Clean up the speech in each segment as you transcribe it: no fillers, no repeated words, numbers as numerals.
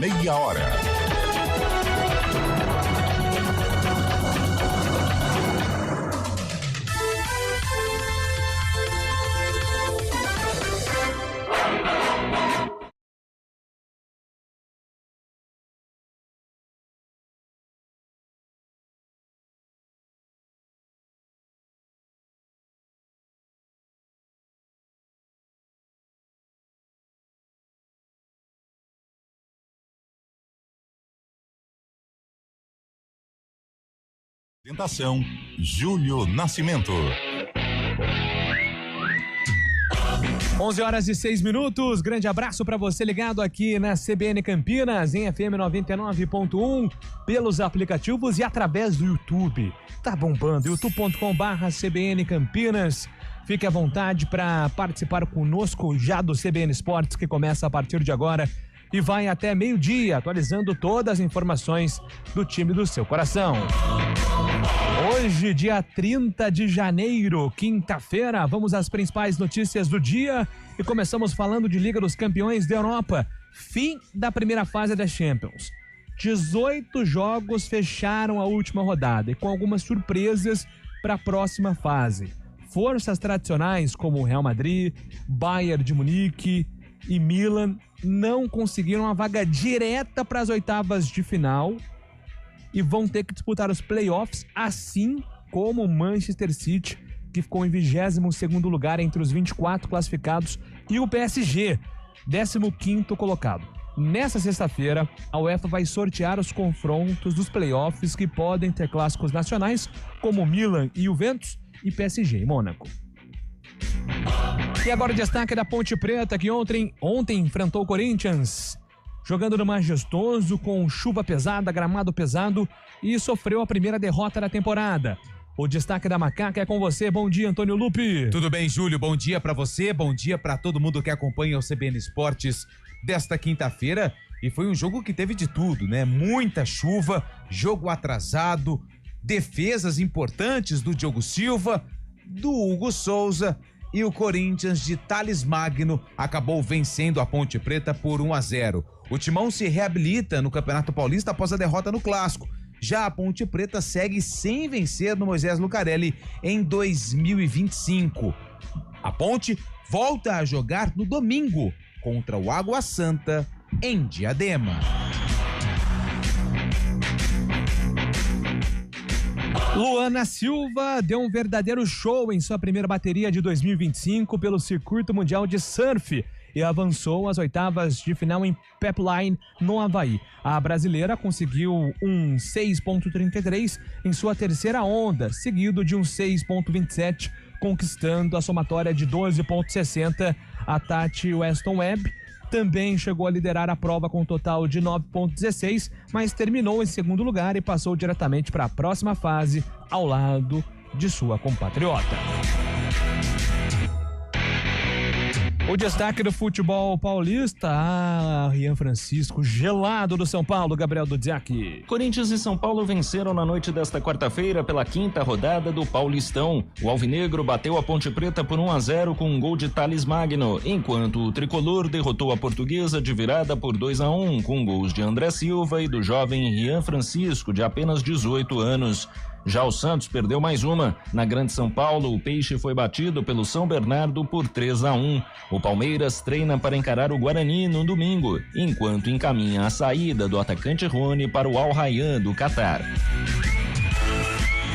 meia hora. Apresentação: Júlio Nascimento. 11h06. Grande abraço para você ligado aqui na CBN Campinas, em FM 99.1, pelos aplicativos e através do YouTube. Tá bombando, youtube.com/CBN Campinas. Fique à vontade para participar conosco já do CBN Esportes, que começa a partir de agora e vai até meio-dia, atualizando todas as informações do time do seu coração. Hoje, dia 30 de janeiro, quinta-feira, vamos às principais notícias do dia e começamos falando de Liga dos Campeões da Europa. Fim da primeira fase da Champions. 18 jogos fecharam a última rodada e com algumas surpresas para a próxima fase. Forças tradicionais como Real Madrid, Bayern de Munique e Milan não conseguiram a vaga direta para as oitavas de final e vão ter que disputar os playoffs, assim como o Manchester City, que ficou em 22º lugar entre os 24 classificados, e o PSG, 15º colocado. Nessa sexta-feira, a UEFA vai sortear os confrontos dos playoffs que podem ter clássicos nacionais, como Milan e Juventus, e PSG e Mônaco. E agora o destaque da Ponte Preta, que ontem enfrentou o Corinthians, jogando no Majestoso, com chuva pesada, gramado pesado, e sofreu a primeira derrota da temporada. O destaque da Macaca é com você. Bom dia, Antônio Lupi. Tudo bem, Júlio? Bom dia pra você, bom dia pra todo mundo que acompanha o CBN Esportes desta quinta-feira. E foi um jogo que teve de tudo, né? Muita chuva, jogo atrasado, defesas importantes do Diogo Silva, do Hugo Souza, e o Corinthians de Thales Magno acabou vencendo a Ponte Preta por 1-0. O Timão se reabilita no Campeonato Paulista após a derrota no Clássico. Já a Ponte Preta segue sem vencer no Moisés Lucarelli em 2025. A Ponte volta a jogar no domingo contra o Água Santa em Diadema. Luana Silva deu um verdadeiro show em sua primeira bateria de 2025 pelo Circuito Mundial de Surf e avançou às oitavas de final em Pepline, no Havaí. A brasileira conseguiu um 6.33 em sua terceira onda, seguido de um 6.27, conquistando a somatória de 12.60. A Tati Weston Webb também chegou a liderar a prova com um total de 9.16, mas terminou em segundo lugar e passou diretamente para a próxima fase ao lado de sua compatriota. O destaque do futebol paulista, Rian Francisco, gelado do São Paulo, Gabriel Dudziak. Corinthians e São Paulo venceram na noite desta quarta-feira pela quinta rodada do Paulistão. O alvinegro bateu a Ponte Preta por 1-0 com um gol de Thales Magno, enquanto o tricolor derrotou a Portuguesa de virada por 2-1 com gols de André Silva e do jovem Rian Francisco, de apenas 18 anos. Já o Santos perdeu mais uma. Na Grande São Paulo, o Peixe foi batido pelo São Bernardo por 3-1. O Palmeiras treina para encarar o Guarani no domingo, enquanto encaminha a saída do atacante Rony para o Al Rayyan do Catar.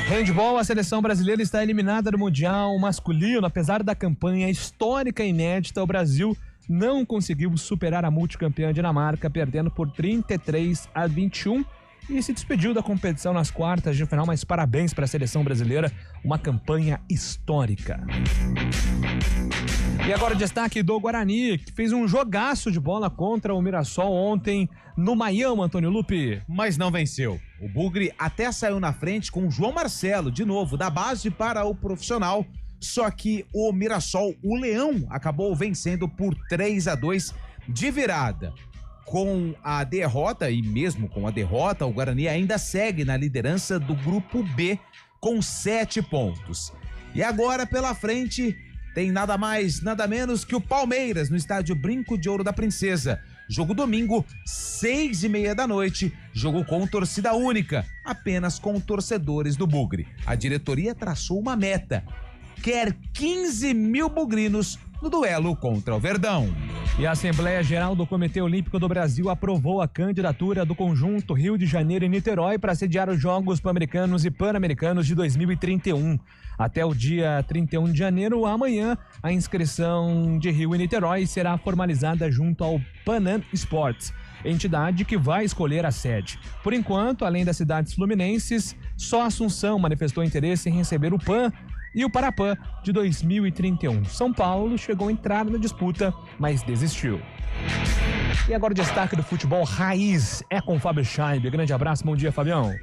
Handball, a seleção brasileira está eliminada do Mundial masculino. Apesar da campanha histórica e inédita, o Brasil não conseguiu superar a multicampeã Dinamarca, perdendo por 33-21. E se despediu da competição nas quartas de final, mas parabéns para a seleção brasileira, uma campanha histórica. E agora o destaque do Guarani, que fez um jogaço de bola contra o Mirassol ontem no Maião, Antônio Lupi. Mas não venceu. O Bugre até saiu na frente com o João Marcelo, de novo, da base para o profissional, só que o Mirassol, o Leão, acabou vencendo por 3-2 de virada. Com a derrota, e mesmo com a derrota, o Guarani ainda segue na liderança do Grupo B com 7 pontos. E agora, pela frente, tem nada mais, nada menos que o Palmeiras no estádio Brinco de Ouro da Princesa. Jogo domingo, 6h30 da noite, jogo com torcida única, apenas com torcedores do Bugre. A diretoria traçou uma meta, quer 15 mil bugrinos no duelo contra o Verdão. E a Assembleia Geral do Comitê Olímpico do Brasil aprovou a candidatura do conjunto Rio de Janeiro e Niterói para sediar os Jogos Pan-Americanos e Pan-Americanos de 2031. Até o dia 31 de janeiro, amanhã, a inscrição de Rio e Niterói será formalizada junto ao Panam Sports, entidade que vai escolher a sede. Por enquanto, além das cidades fluminenses, só Assunção manifestou interesse em receber o PAN e o Parapan de 2031. São Paulo chegou a entrar na disputa, mas desistiu. E agora o destaque do futebol raiz é com o Fábio Scheib. Grande abraço, bom dia, Fabião.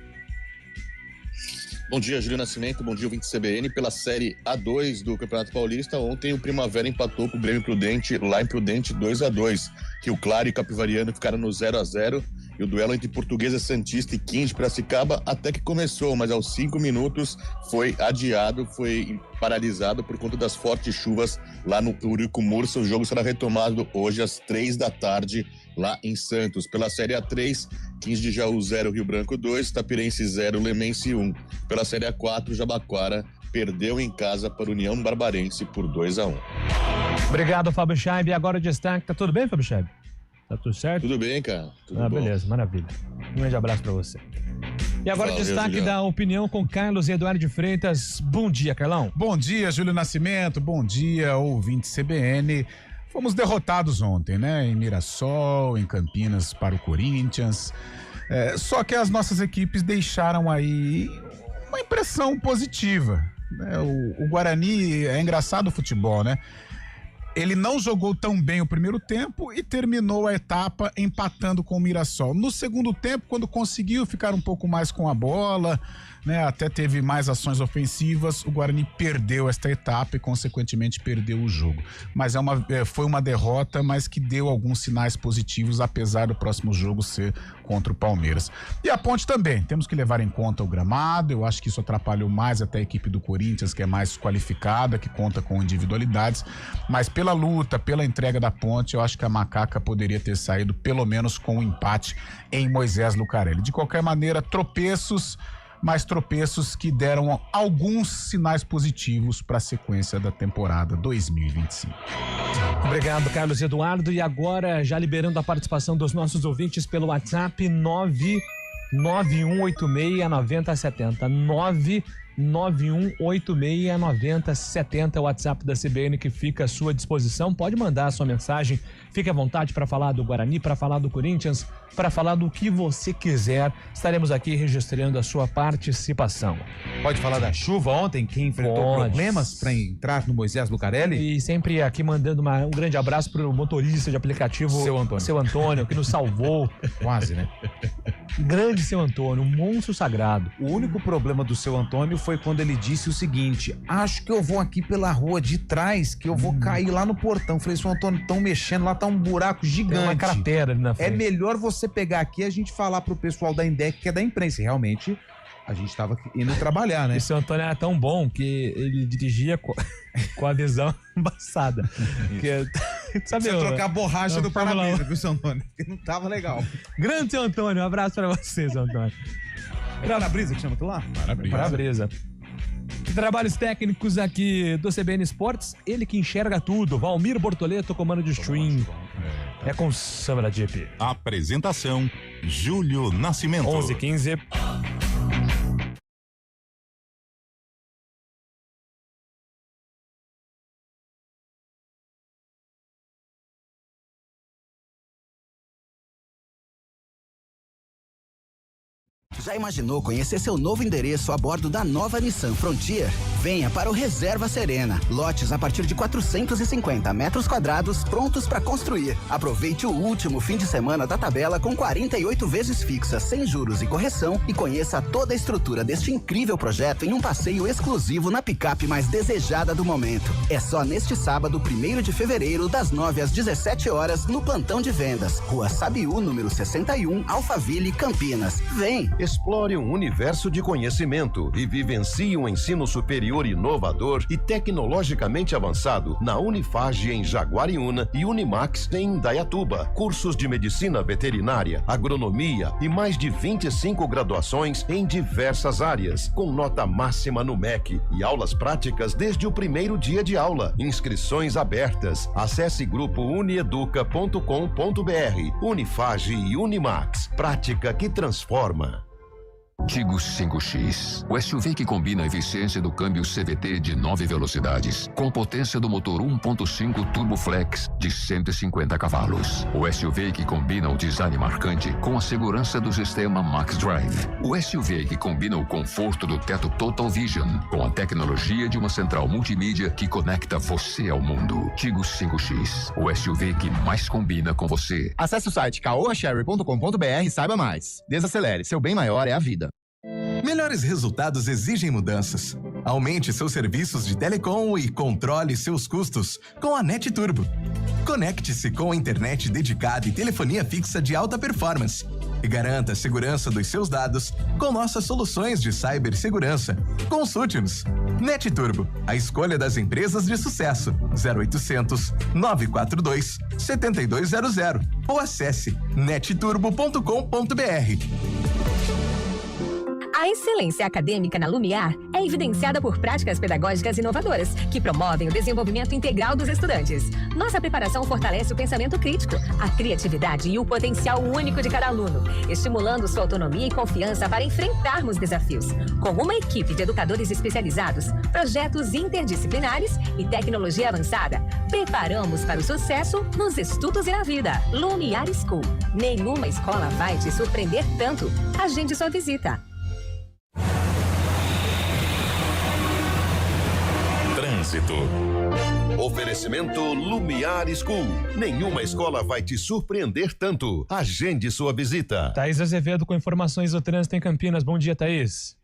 Bom dia, Júlio Nascimento, bom dia, ouvinte CBN. Pela Série A2 do Campeonato Paulista, ontem o Primavera empatou com o Grêmio Prudente, lá em Prudente, 2-2. Rio Claro e Capivariano ficaram no 0-0. E o duelo entre Portuguesa Santista e 15 de Piracicaba até que começou, mas aos 5 minutos foi adiado, foi paralisado por conta das fortes chuvas lá no Eurico Mursa. O jogo será retomado hoje às 3 da tarde lá em Santos. Pela Série A3, 15 de Jaú 0, Rio Branco 2, Tapirense 0, Lemense 1. Pela Série A4, Jabaquara perdeu em casa para o União Barbarense por 2-1. Obrigado, Fábio Scheib. E agora o destaque, tá tudo bem, Fábio Scheib? Tá tudo certo? Tudo bem, cara. Tudo bom. Beleza, maravilha. Um grande abraço pra você. E agora o destaque Julião. da opinião com Carlos Eduardo de Freitas. Bom dia, Carlão. Bom dia, Júlio Nascimento. Bom dia, ouvinte CBN. Fomos derrotados ontem, né? Em Mirassol, em Campinas para o Corinthians. Só que as nossas equipes deixaram aí uma impressão positiva, né? O Guarani, é engraçado o futebol, né? Ele não jogou tão bem o primeiro tempo e terminou a etapa empatando com o Mirassol. No segundo tempo, quando conseguiu ficar um pouco mais com a bola, né, até teve mais ações ofensivas, o Guarani perdeu esta etapa e, consequentemente, perdeu o jogo. Mas foi uma derrota, mas que deu alguns sinais positivos, apesar do próximo jogo ser contra o Palmeiras. E a Ponte também, temos que levar em conta o gramado. Eu acho que isso atrapalhou mais até a equipe do Corinthians, que é mais qualificada, que conta com individualidades, mas pela luta, pela entrega da Ponte, eu acho que a Macaca poderia ter saído pelo menos com um empate em Moisés Lucarelli. De qualquer maneira, tropeços, mas tropeços que deram alguns sinais positivos para a sequência da temporada 2025. Obrigado, Carlos Eduardo. E agora, já liberando a participação dos nossos ouvintes pelo WhatsApp 991869070. 991869070, o WhatsApp da CBN que fica à sua disposição. Pode mandar a sua mensagem, fique à vontade para falar do Guarani, para falar do Corinthians, para falar do que você quiser. Estaremos aqui registrando a sua participação. Pode falar da chuva ontem, que enfrentou problemas para entrar no Moisés Lucarelli? E sempre aqui mandando um grande abraço pro motorista de aplicativo, seu Antônio, que nos salvou. Quase, né? Grande seu Antônio, um monstro sagrado. O único problema do seu Antônio foi quando ele disse o seguinte: acho que eu vou aqui pela rua de trás, que eu vou cair lá no portão. Falei, seu Antônio, estão mexendo, lá tá um buraco gigante. Tem uma cratera ali na frente. É melhor você pegar aqui e a gente falar pro pessoal da Indec, que é da imprensa. E realmente, a gente tava indo trabalhar, né? E seu Antônio era tão bom que ele dirigia com a visão embaçada. Sabe, você trocar a borracha do para-brisa, viu, seu Antônio? Que não tava legal. Grande seu Antônio, um abraço pra você, seu Antônio. Para-brisa que chama aquilo lá? Para-brisa. Trabalhos técnicos aqui do CBN Esportes, ele que enxerga tudo. Valmir Bortoleto, comando de stream. É com Samara Jeep. Apresentação: Júlio Nascimento. 11h15. Já imaginou conhecer seu novo endereço a bordo da nova Nissan Frontier? Venha para o Reserva Serena. Lotes a partir de 450 metros quadrados prontos para construir. Aproveite o último fim de semana da tabela com 48 vezes fixas, sem juros e correção, e conheça toda a estrutura deste incrível projeto em um passeio exclusivo na picape mais desejada do momento. É só neste sábado, 1º de fevereiro, das 9 às 17 horas, no plantão de vendas. Rua Sabiú, número 61, Alphaville, Campinas. Vem! Explore um universo de conhecimento e vivencie um ensino superior inovador e tecnologicamente avançado na Unifage em Jaguariúna e Unimax em Indaiatuba. Cursos de medicina veterinária, agronomia e mais de 25 graduações em diversas áreas, com nota máxima no MEC e aulas práticas desde o primeiro dia de aula. Inscrições abertas. Acesse grupo unieduca.com.br. Unifage e Unimax. Prática que transforma. Tigo 5X, o SUV que combina a eficiência do câmbio CVT de 9 velocidades com a potência do motor 1.5 Turbo Flex de 150 cavalos. O SUV que combina o design marcante com a segurança do sistema Max Drive. O SUV que combina o conforto do teto Total Vision com a tecnologia de uma central multimídia que conecta você ao mundo. Tigo 5X, o SUV que mais combina com você. Acesse o site caoasherry.com.br e saiba mais. Desacelere, seu bem maior é a vida. Melhores resultados exigem mudanças. Aumente seus serviços de telecom e controle seus custos com a NET Turbo. Conecte-se com a internet dedicada e telefonia fixa de alta performance. E garanta a segurança dos seus dados com nossas soluções de cibersegurança. Consulte-nos. NET Turbo, a escolha das empresas de sucesso. 0800 942 7200 ou acesse netturbo.com.br. A excelência acadêmica na Lumiar é evidenciada por práticas pedagógicas inovadoras que promovem o desenvolvimento integral dos estudantes. Nossa preparação fortalece o pensamento crítico, a criatividade e o potencial único de cada aluno, estimulando sua autonomia e confiança para enfrentarmos desafios. Com uma equipe de educadores especializados, projetos interdisciplinares e tecnologia avançada, preparamos para o sucesso nos estudos e na vida. Lumiar School. Nenhuma escola vai te surpreender tanto. Agende sua visita. Trânsito. Oferecimento Lumiar School. Nenhuma escola vai te surpreender tanto. Agende sua visita. Thaís Azevedo com informações do trânsito em Campinas. Bom dia, Thaís.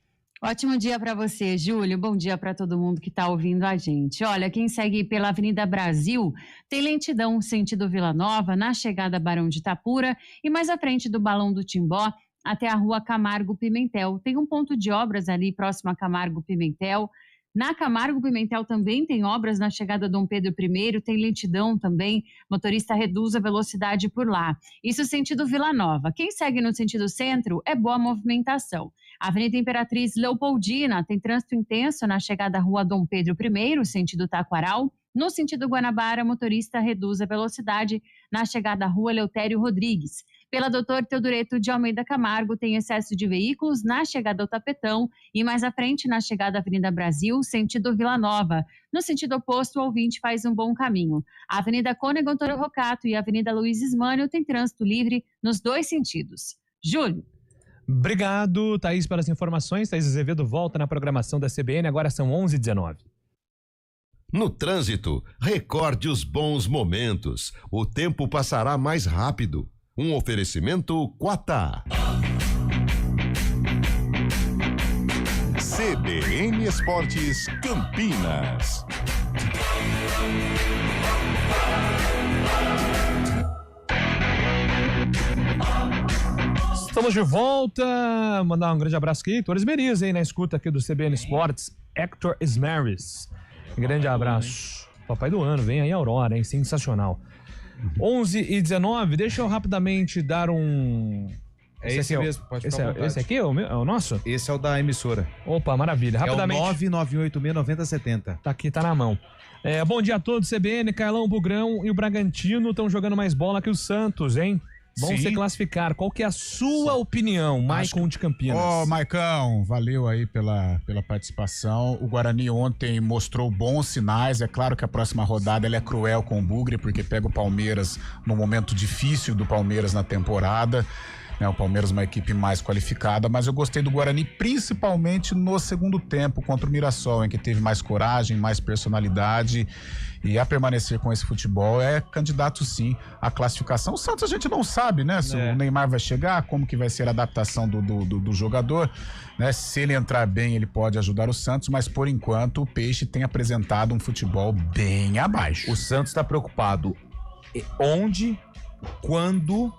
Ótimo dia para você, Júlio. Bom dia para todo mundo que está ouvindo a gente. Olha, quem segue pela Avenida Brasil tem lentidão sentido Vila Nova, na chegada Barão de Itapura e mais à frente do Balão do Timbó até a Rua Camargo Pimentel. Tem um ponto de obras ali próximo a Camargo Pimentel. Na Camargo Pimentel também tem obras na chegada Dom Pedro I, tem lentidão também, motorista reduz a velocidade por lá. Isso sentido Vila Nova. Quem segue no sentido centro é boa movimentação. Avenida Imperatriz Leopoldina tem trânsito intenso na chegada Rua Dom Pedro I, sentido Taquaral. No sentido Guanabara, motorista reduz a velocidade na chegada Rua Eleutério Rodrigues. Pela Doutor Teodoreto de Almeida Camargo, tem excesso de veículos na chegada ao Tapetão e mais à frente na chegada Avenida Brasil, sentido Vila Nova. No sentido oposto, o ouvinte faz um bom caminho. A Avenida Cônego Antônio Rocato e a Avenida Luiz Ismânio tem trânsito livre nos dois sentidos. Júlio. Obrigado, Thaís, pelas informações. Thaís Azevedo volta na programação da CBN, agora são 11h19. No trânsito, recorde os bons momentos. O tempo passará mais rápido. Um oferecimento Quatá. CBN Esportes Campinas. Estamos de volta. Mandar um grande abraço aqui. Heitor Esmeriz, aí na escuta aqui do CBN Esportes. Hector Esmeris. Grande abraço. Papai do ano, vem aí a Aurora, hein? Sensacional. 11h19, deixa eu rapidamente dar um... Esse mesmo, pode ficar à vontade. Esse aqui é o nosso? Esse é o da emissora. Opa, maravilha. Rapidamente. É o 991869070. Tá aqui, tá na mão. Bom dia a todos, CBN, Carlão, Bugrão e o Bragantino estão jogando mais bola que o Santos, hein? Vão se classificar. Qual que é a sua opinião, Maicon de Campinas? Maicão, valeu aí pela participação. O Guarani ontem mostrou bons sinais. É claro que a próxima rodada ela é cruel com o Bugre, porque pega o Palmeiras no momento difícil do Palmeiras na temporada. O Palmeiras é uma equipe mais qualificada, mas eu gostei do Guarani principalmente no segundo tempo contra o Mirassol, em que teve mais coragem, mais personalidade, e a permanecer com esse futebol é candidato sim à classificação. O Santos a gente não sabe, né, se o Neymar vai chegar, como que vai ser a adaptação do jogador, né, se ele entrar bem ele pode ajudar o Santos, mas por enquanto o Peixe tem apresentado um futebol bem abaixo. O Santos está preocupado onde, quando...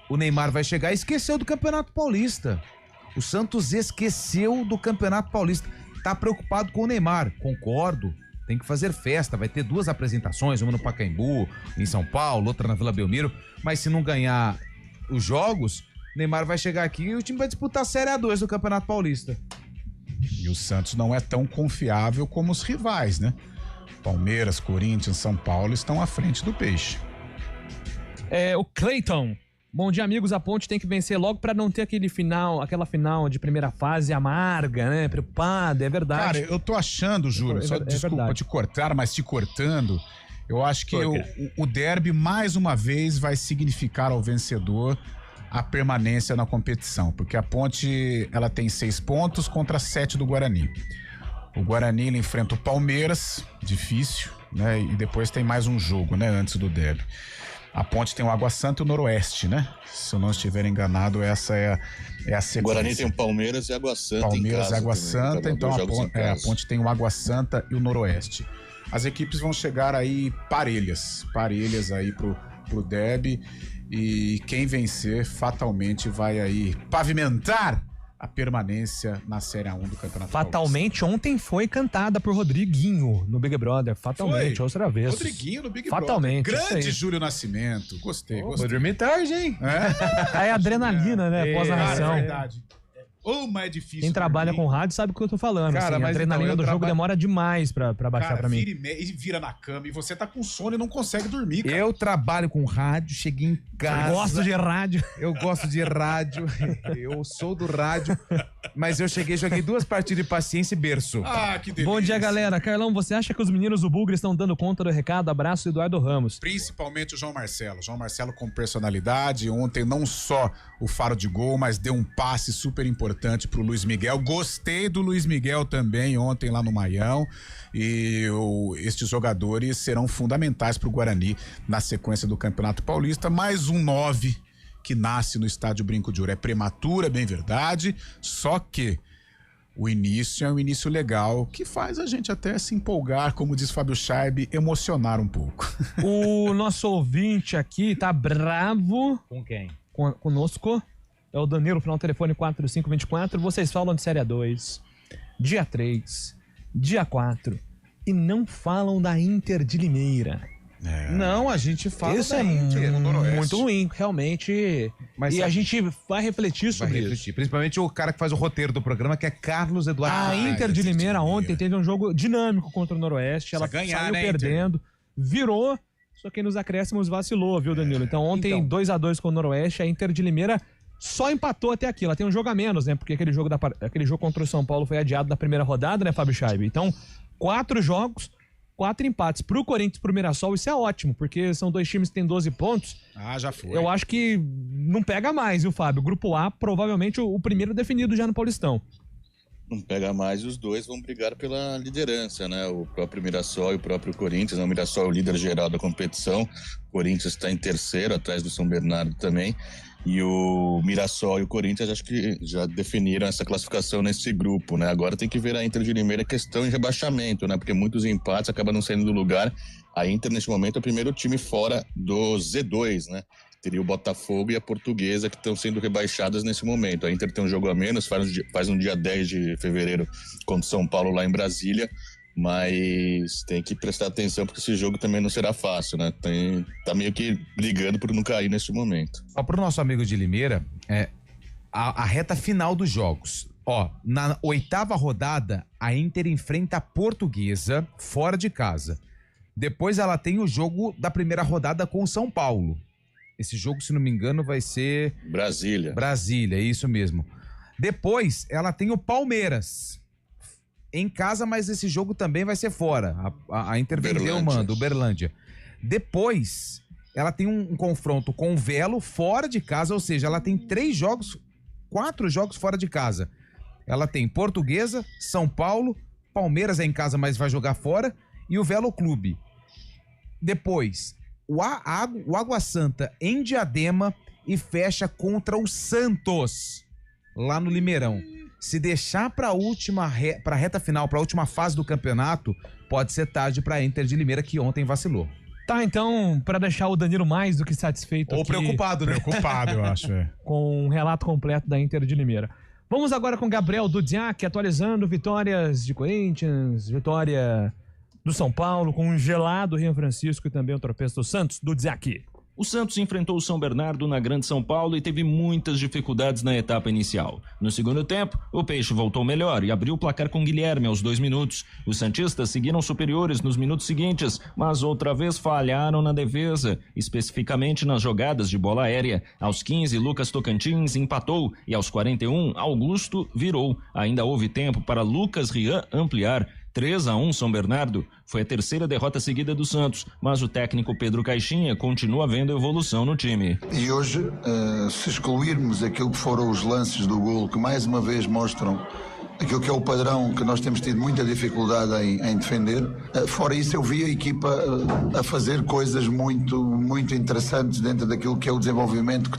O Neymar vai chegar e esqueceu do Campeonato Paulista. O Santos esqueceu do Campeonato Paulista. Tá preocupado com o Neymar, concordo. Tem que fazer festa, vai ter 2 apresentações, uma no Pacaembu, em São Paulo, outra na Vila Belmiro. Mas se não ganhar os jogos, Neymar vai chegar aqui e o time vai disputar a Série A2 do Campeonato Paulista. E o Santos não é tão confiável como os rivais, né? Palmeiras, Corinthians, São Paulo estão à frente do Peixe. O Cleiton. Bom dia, amigos. A Ponte tem que vencer logo pra não ter aquela final de primeira fase amarga, né? Preocupada, é verdade. Cara, eu tô achando, Júlio, desculpa te cortar, mas te cortando, eu acho que o derby mais uma vez vai significar ao vencedor a permanência na competição, porque a Ponte, ela tem 6 pontos contra 7 do Guarani. O Guarani, ele enfrenta o Palmeiras, difícil, né? E depois tem mais um jogo, né? Antes do derby. A Ponte tem o Água Santa e o Noroeste, né? Se eu não estiver enganado, essa é a sequência. O Guarani tem o Palmeiras e Água Santa Palmeiras em casa. e Água também, Santa, então a Ponte tem o Água Santa e o Noroeste. As equipes vão chegar aí parelhas aí pro derby, e quem vencer fatalmente vai aí pavimentar a permanência na Série A1 do Campeonato Fatalmente, Paulista. ontem foi cantada por Rodriguinho no Big Brother. Fatalmente, outra vez. Rodriguinho no Big Fatalmente, Brother. Grande Júlio Nascimento. Gostei. Vou dormir tarde, hein? É adrenalina, né? Pós-narração. É verdade. Mas é difícil. Quem trabalha com rádio sabe o que eu tô falando. Cara, assim, a adrenalina do jogo demora demais pra baixar pra mim. Vira na cama e você tá com sono e não consegue dormir, cara. Eu trabalho com rádio, cheguei em casa. Eu gosto de rádio. Eu gosto de rádio. Eu sou do rádio. Mas eu joguei 2 partidas de paciência e berço. Que delícia. Bom dia, galera. Carlão, você acha que os meninos do Bugre estão dando conta do recado? Abraço, Eduardo Ramos. Principalmente o João Marcelo. João Marcelo com personalidade. Ontem não só o faro de gol, mas deu um passe super importante pro Luiz Miguel. Gostei do Luiz Miguel também ontem lá no Maião. E estes jogadores serão fundamentais pro Guarani na sequência do Campeonato Paulista. Mais um 9 que nasce no Estádio Brinco de Ouro. É prematura, é bem verdade, só que o início é um início legal, que faz a gente até se empolgar, como diz Fábio Scheib, emocionar um pouco. O nosso ouvinte aqui tá bravo. Com quem? Conosco. É o Danilo, final do telefone 4524. Vocês falam de Série A2, dia 3, dia 4, e não falam da Inter de Limeira. Não, a gente fala Isso da é Inter, no Noroeste. muito ruim, realmente. Mas a gente vai refletir sobre isso. Principalmente o cara que faz o roteiro do programa, que é Carlos Eduardo. A Inter de Limeira ontem teve um jogo dinâmico contra o Noroeste. Ela saiu perdendo, virou, só que nos acréscimos vacilou, viu, Danilo? Então ontem 2-2 com o Noroeste, a Inter de Limeira só empatou até aqui. Ela tem um jogo a menos, né? Porque aquele jogo contra o São Paulo foi adiado da primeira rodada, né, Fábio Scheib? Então, 4 jogos, 4 empates. Pro Corinthians e pro Mirassol, isso é ótimo, porque são 2 times que têm 12 pontos. Já foi. Eu acho que não pega mais, viu, Fábio? Grupo A, provavelmente o primeiro definido já no Paulistão. Não pega mais e os dois vão brigar pela liderança, né? O próprio Mirassol e o próprio Corinthians. O Mirassol é o líder geral da competição. O Corinthians está em terceiro, atrás do São Bernardo também. E o Mirassol e o Corinthians acho que já definiram essa classificação nesse grupo, né? Agora tem que ver a Inter de Limeira, questão de rebaixamento, né? Porque muitos empates acabam não saindo do lugar. A Inter, neste momento, é o primeiro time fora do Z2, né? Teria o Botafogo e a Portuguesa, que estão sendo rebaixadas nesse momento. A Inter tem um jogo a menos, faz no dia 10 de fevereiro contra o São Paulo lá em Brasília, mas tem que prestar atenção porque esse jogo também não será fácil, né? Tá meio que brigando por não cair neste momento. Só pro nosso amigo de Limeira, a reta final dos jogos. Na 8ª rodada, a Inter enfrenta a Portuguesa fora de casa. Depois ela tem o jogo da primeira rodada com o São Paulo. Esse jogo, se não me engano, vai ser... Brasília, isso mesmo. Depois, ela tem o Palmeiras em casa, mas esse jogo também vai ser fora. A Inter vendeu o mando, o Uberlândia. Depois, ela tem um confronto com o Velo fora de casa, ou seja, ela tem 4 jogos fora de casa. Ela tem Portuguesa, São Paulo, Palmeiras é em casa, mas vai jogar fora, e o Velo Clube. Depois... O Água Santa em Diadema e fecha contra o Santos, lá no Limeirão. Se deixar pra reta final, pra última fase do campeonato, pode ser tarde pra Inter de Limeira, que ontem vacilou. Tá, então, pra deixar o Danilo mais do que satisfeito ou aqui, preocupado, né? Preocupado, eu acho. Com um relato completo da Inter de Limeira. Vamos agora com Gabriel Dudziak, atualizando vitórias de Corinthians, vitória do São Paulo, com um gelado Rio Francisco e também o tropeço do Santos. Dudziak. O Santos enfrentou o São Bernardo na Grande São Paulo e teve muitas dificuldades na etapa inicial. No segundo tempo, o Peixe voltou melhor e abriu o placar com Guilherme aos 2 minutos. Os santistas seguiram superiores nos minutos seguintes, mas outra vez falharam na defesa, especificamente nas jogadas de bola aérea. Aos 15, Lucas Tocantins empatou e aos 41, Augusto virou. Ainda houve tempo para Lucas Rian ampliar. 3-1 São Bernardo. Foi a terceira derrota seguida do Santos, mas o técnico Pedro Caixinha continua vendo evolução no time. E hoje, se excluirmos aquilo que foram os lances do golo, que mais uma vez mostram aquilo que é o padrão que nós temos tido muita dificuldade em defender, fora isso eu vi a equipa a fazer coisas muito, muito interessantes dentro daquilo que é o desenvolvimento que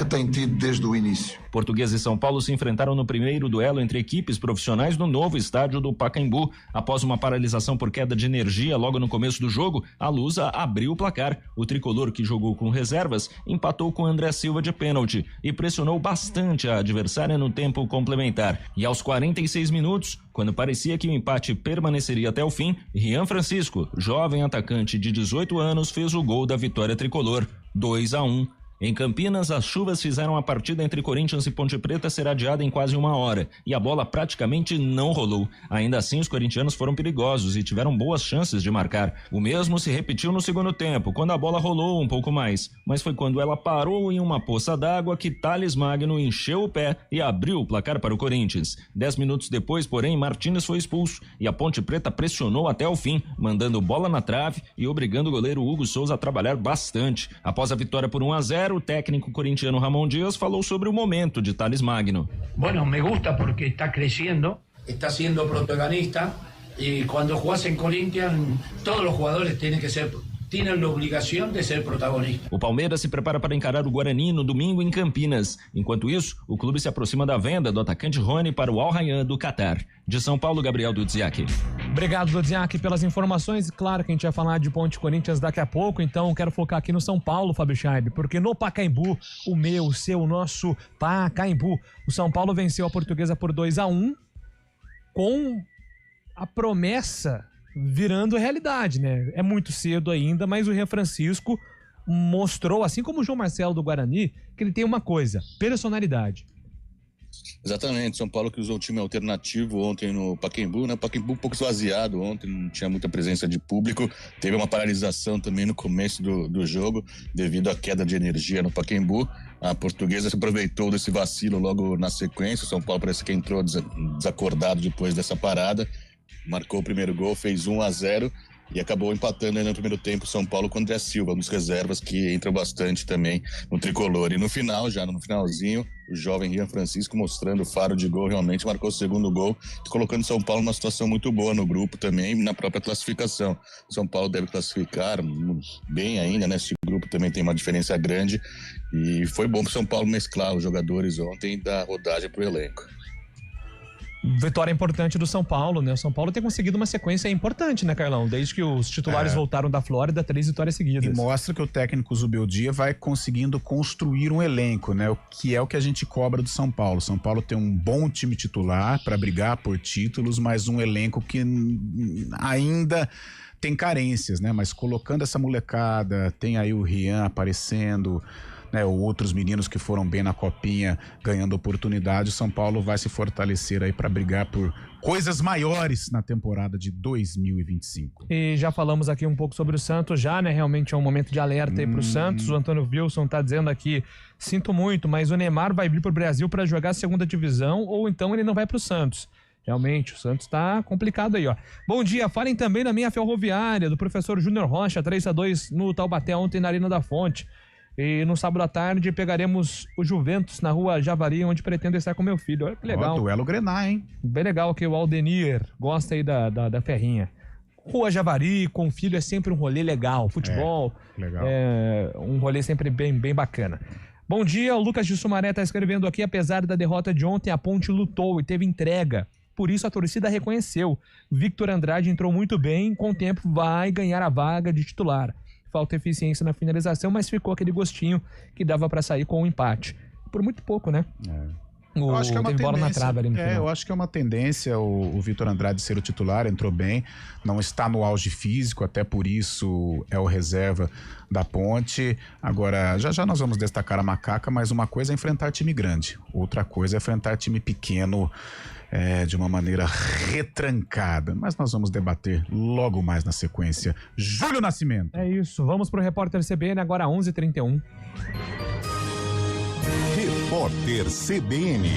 tem tido desde o início. Portuguesa e São Paulo se enfrentaram no primeiro duelo entre equipes profissionais no novo estádio do Pacaembu. Após uma paralisação por queda de energia logo no começo do jogo, a Lusa abriu o placar. O tricolor, que jogou com reservas, empatou com André Silva de pênalti e pressionou bastante a adversária no tempo complementar. E aos 46 minutos, quando parecia que o empate permaneceria até o fim, Rian Francisco, jovem atacante de 18 anos, fez o gol da vitória tricolor, 2-1. Em Campinas, as chuvas fizeram a partida entre Corinthians e Ponte Preta ser adiada em quase 1 hora e a bola praticamente não rolou. Ainda assim, os corintianos foram perigosos e tiveram boas chances de marcar. O mesmo se repetiu no segundo tempo, quando a bola rolou um pouco mais, mas foi quando ela parou em uma poça d'água que Thales Magno encheu o pé e abriu o placar para o Corinthians. 10 minutos depois, porém, Martínez foi expulso e a Ponte Preta pressionou até o fim, mandando bola na trave e obrigando o goleiro Hugo Souza a trabalhar bastante. Após a vitória por 1-0, o técnico corintiano Ramon Dias falou sobre o momento de Thales Magno. Bueno, me gusta porque está creciendo, está siendo protagonista y cuando jugás en Corinthians todos los jugadores tienen a obrigação de ser protagonista. O Palmeiras se prepara para encarar o Guarani no domingo em Campinas. Enquanto isso, o clube se aproxima da venda do atacante Rony para o Al Rayyan do Catar. De São Paulo, Gabriel Dudziak. Obrigado, Dudziak, pelas informações. Claro que a gente vai falar de Ponte Corinthians daqui a pouco, então quero focar aqui no São Paulo, Fábio Scheib, porque no Pacaembu, o meu, o seu, o nosso Pacaembu, o São Paulo venceu a Portuguesa por 2-1 com a promessa virando realidade, né? É muito cedo ainda, mas o Rio Francisco mostrou, assim como o João Marcelo do Guarani, que ele tem uma coisa, personalidade. Exatamente, São Paulo que usou um time alternativo ontem no Pacaembu, né? O Pacaembu um pouco esvaziado ontem, não tinha muita presença de público, teve uma paralisação também no começo do jogo, devido à queda de energia no Pacaembu. A Portuguesa se aproveitou desse vacilo logo na sequência, o São Paulo parece que entrou desacordado depois dessa parada, marcou o primeiro gol, fez 1-0 e acabou empatando ainda no primeiro tempo o São Paulo com o André Silva, um dos reservas que entra bastante também no tricolor. E no final, já no finalzinho, o jovem Rian Francisco mostrando o faro de gol, realmente marcou o segundo gol, colocando o São Paulo numa situação muito boa no grupo também, na própria classificação. O São Paulo deve classificar bem ainda, né? Esse grupo também tem uma diferença grande e foi bom para o São Paulo mesclar os jogadores ontem e dar rodagem para o elenco. Vitória importante do São Paulo, né? O São Paulo tem conseguido uma sequência importante, né, Carlão? Desde que os titulares voltaram da Flórida, 3 vitórias seguidas. E mostra que o técnico Zubeldia vai conseguindo construir um elenco, né? O que a gente cobra do São Paulo. São Paulo tem um bom time titular para brigar por títulos, mas um elenco que ainda tem carências, né? Mas colocando essa molecada, tem aí o Rian aparecendo, né, outros meninos que foram bem na copinha ganhando oportunidade, o São Paulo vai se fortalecer aí para brigar por coisas maiores na temporada de 2025. E já falamos aqui um pouco sobre o Santos já, né? Realmente é um momento de alerta aí pro Santos. O Antônio Wilson tá dizendo aqui, sinto muito, mas o Neymar vai vir pro Brasil para jogar a segunda divisão ou então ele não vai pro Santos. Realmente, o Santos tá complicado aí, ó. Bom dia, falem também na minha Ferroviária, do professor Júnior Rocha, 3-2 no Taubaté ontem na Arena da Fonte. E no sábado à tarde pegaremos o Juventus na rua Javari, onde pretendo estar com meu filho. Olha que legal. Duelo Grená, hein? Bem legal que o Aldenir gosta aí da ferrinha. Rua Javari com o filho é sempre um rolê legal. Futebol legal. É um rolê sempre bem bacana. Bom dia, o Lucas de Sumaré tá escrevendo aqui, apesar da derrota de ontem, a Ponte lutou e teve entrega. Por isso a torcida reconheceu. Victor Andrade entrou muito bem, com o tempo vai ganhar a vaga de titular. Falta eficiência na finalização, mas ficou aquele gostinho que dava pra sair com o empate. Por muito pouco, né? Eu acho que é uma teve bola na trave ali no final. Eu acho que é uma tendência o Vitor Andrade ser o titular, entrou bem, não está no auge físico, até por isso é o reserva da Ponte. Agora, já nós vamos destacar a Macaca, mas uma coisa é enfrentar time grande, outra coisa é enfrentar time pequeno de uma maneira retrancada. Mas nós vamos debater logo mais na sequência. Júlio Nascimento. É isso, vamos pro Repórter CBN agora 11h31. Repórter CBN.